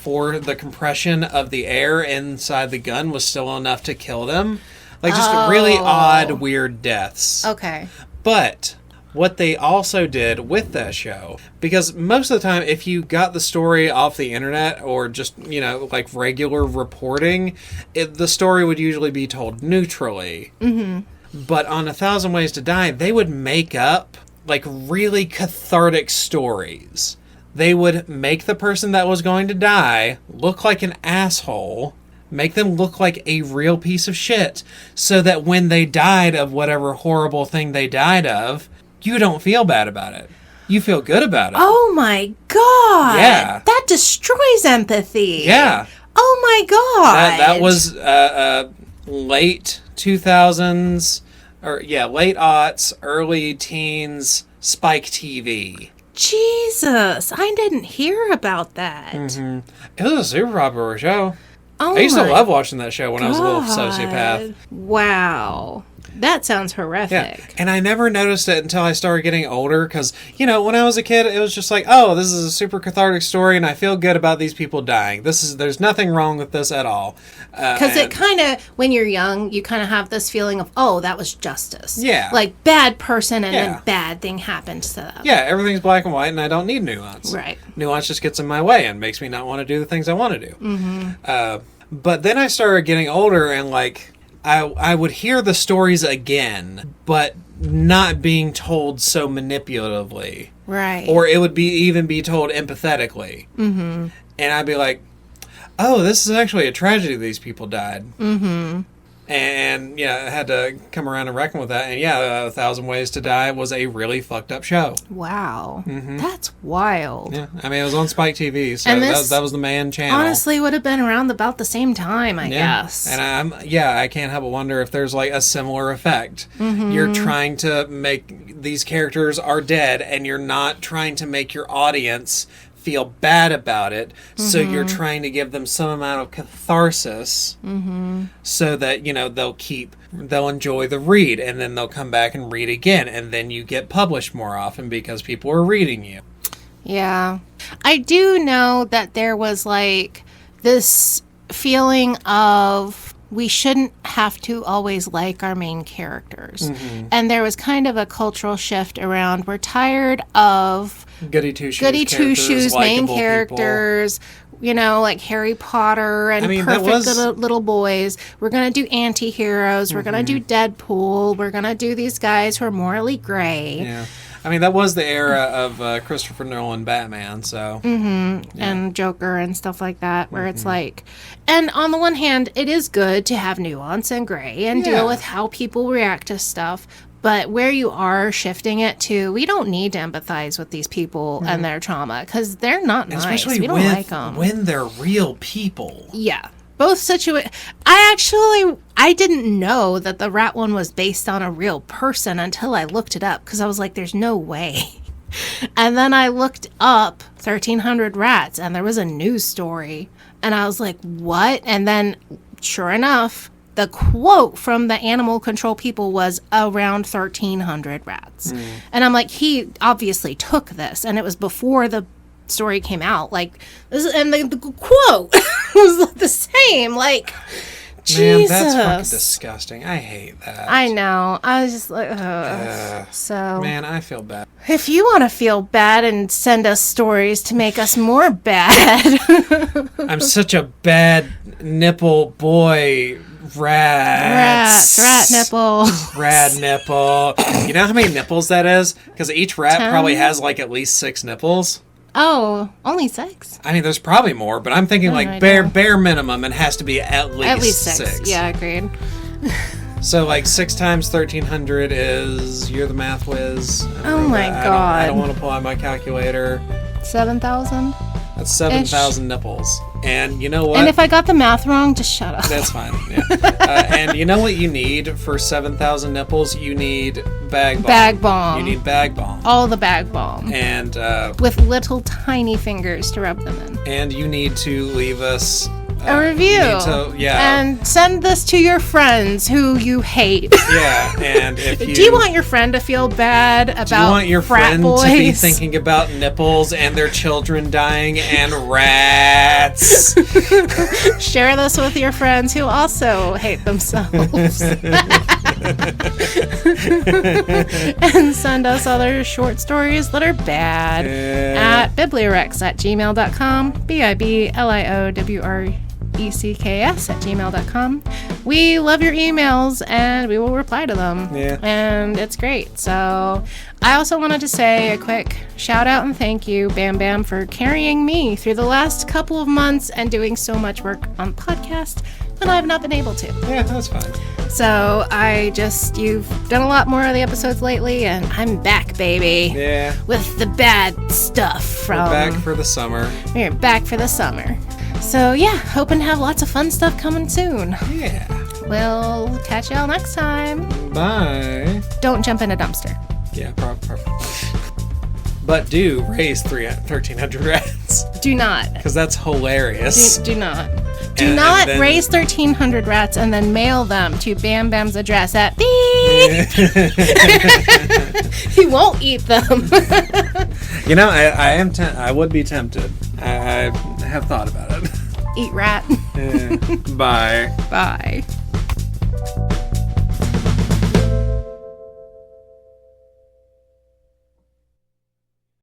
compression of the air inside the gun was still enough to kill them. Like, just really odd, weird deaths. Okay. But what they also did with that show, because most of the time, if you got the story off the internet or just, like regular reporting, the story would usually be told neutrally. Mm-hmm. But on 1,000 Ways to Die, they would make up, like, really cathartic stories. They would make the person that was going to die look like an asshole, make them look like a real piece of shit, so that when they died of whatever horrible thing they died of, you don't feel bad about it. You feel good about it. Oh my god! Yeah. That destroys empathy! Yeah. Oh my god! That was late 2000s, late aughts, early teens, Spike TV. Jesus, I didn't hear about that. It was a super popular show. Oh I used to my love watching that show when I was a little sociopath. Wow. That sounds horrific. Yeah, and I never noticed it until I started getting older, because, when I was a kid, it was just like, oh, this is a super cathartic story, and I feel good about these people dying. There's nothing wrong with this at all. Because it kind of, when you're young, you kind of have this feeling of, oh, that was justice. Yeah. Like, bad person, and Yeah. then bad thing happens to them. Yeah, everything's black and white, and I don't need nuance. Right. Nuance just gets in my way and makes me not want to do the things I want to do. Mm-hmm. But then I started getting older, and, like, I would hear the stories again, but not being told so manipulatively. Right. Or it would even be told empathetically. Mm-hmm. And I'd be like, oh, this is actually a tragedy these people died. Mm-hmm. And yeah, I had to come around and reckon with that. And yeah, 1,000 Ways to Die was a really fucked up show. Wow. That's wild. Yeah, I mean, it was on Spike TV, so And this that was the man channel. honestly would have been around about the same time, I guess. And I can't help but wonder if there's like a similar effect. You're trying to make these characters are dead, and you're not trying to make your audience feel bad about it, so you're trying to give them some amount of catharsis, so that they'll enjoy the read, and then they'll come back and read again, and then you get published more often because people are reading you. Yeah. I do know that there was like this feeling of we shouldn't have to always like our main characters. And there was kind of a cultural shift around we're tired of Goody two-shoes main characters, like Harry Potter and perfect little boys. We're going to do anti-heroes. We're going to do Deadpool. We're going to do these guys who are morally gray. Yeah. I mean, that was the era of Christopher Nolan Batman, so... And Joker and stuff like that, where it's like... And on the one hand, it is good to have nuance and gray and deal with how people react to stuff. But where you are shifting it to, we don't need to empathize with these people and their trauma, because they're not nice. Especially we don't like them. When they're real people. Yeah. Both situations. I didn't know that the rat one was based on a real person until I looked it up, because I was like, there's no way. And then I looked up 1,300 Rats, and there was a news story. And I was like, what? And then, sure enough, the quote from the animal control people was around 1,300 rats. And I'm like, he obviously took this, and it was before the story came out. Like, this, and the quote was the same. Like, Man, Jesus. that's fucking disgusting. I hate that. I know. I was just like, ugh. So. Man, I feel bad. If you want to feel bad and send us stories to make us more bad. I'm such a bad nipple boy. Rat nipple. Rat nipple. You know how many nipples that is? Because each rat 10? Probably has like at least 6 nipples. Oh, only 6? I mean, there's probably more, but I'm thinking like bare minimum, it has to be at least 6. Yeah, agreed. So like 6 times 1,300 is, you're the math whiz. Oh my God. I don't want to pull out my calculator. 7,000? That's 7,000 nipples. And you know what? And if I got the math wrong, just shut up. That's fine. Yeah. And you know what you need for 7,000 nipples? You need bag balm. Bag balm. You need bag balm. All the bag balm. And with little tiny fingers to rub them in. And you need to leave us a review. And send this to your friends who you hate. Yeah, and if you... Do you want your friend to feel bad about Do you want your frat friend boys? to be thinking about nipples and their children dying and rats? Share this with your friends who also hate themselves. And send us other short stories that are bad at BiblioWrecks@gmail.com. BiblioWrecks@gmail.com. We love your emails and we will reply to them. Yeah. And it's great. So I also wanted to say a quick shout out and thank you, Bam Bam, for carrying me through the last couple of months and doing so much work on the podcast when I've not been able to. Yeah, that's fine. So you've done a lot more of the episodes lately, and I'm back, baby. Yeah. With the bad stuff from... We're back for the summer. We're back for the summer. So yeah, hoping to have lots of fun stuff coming soon. Yeah. We'll catch y'all next time. Bye. Don't jump in a dumpster. Yeah, probably. But do raise 1,300 rats. Do not. Because that's hilarious. Do not. Do not raise 1,300 rats and then mail them to Bam Bam's address at beep. He won't eat them. You know, I would be tempted. I have thought about it. Eat rat. Bye. Bye.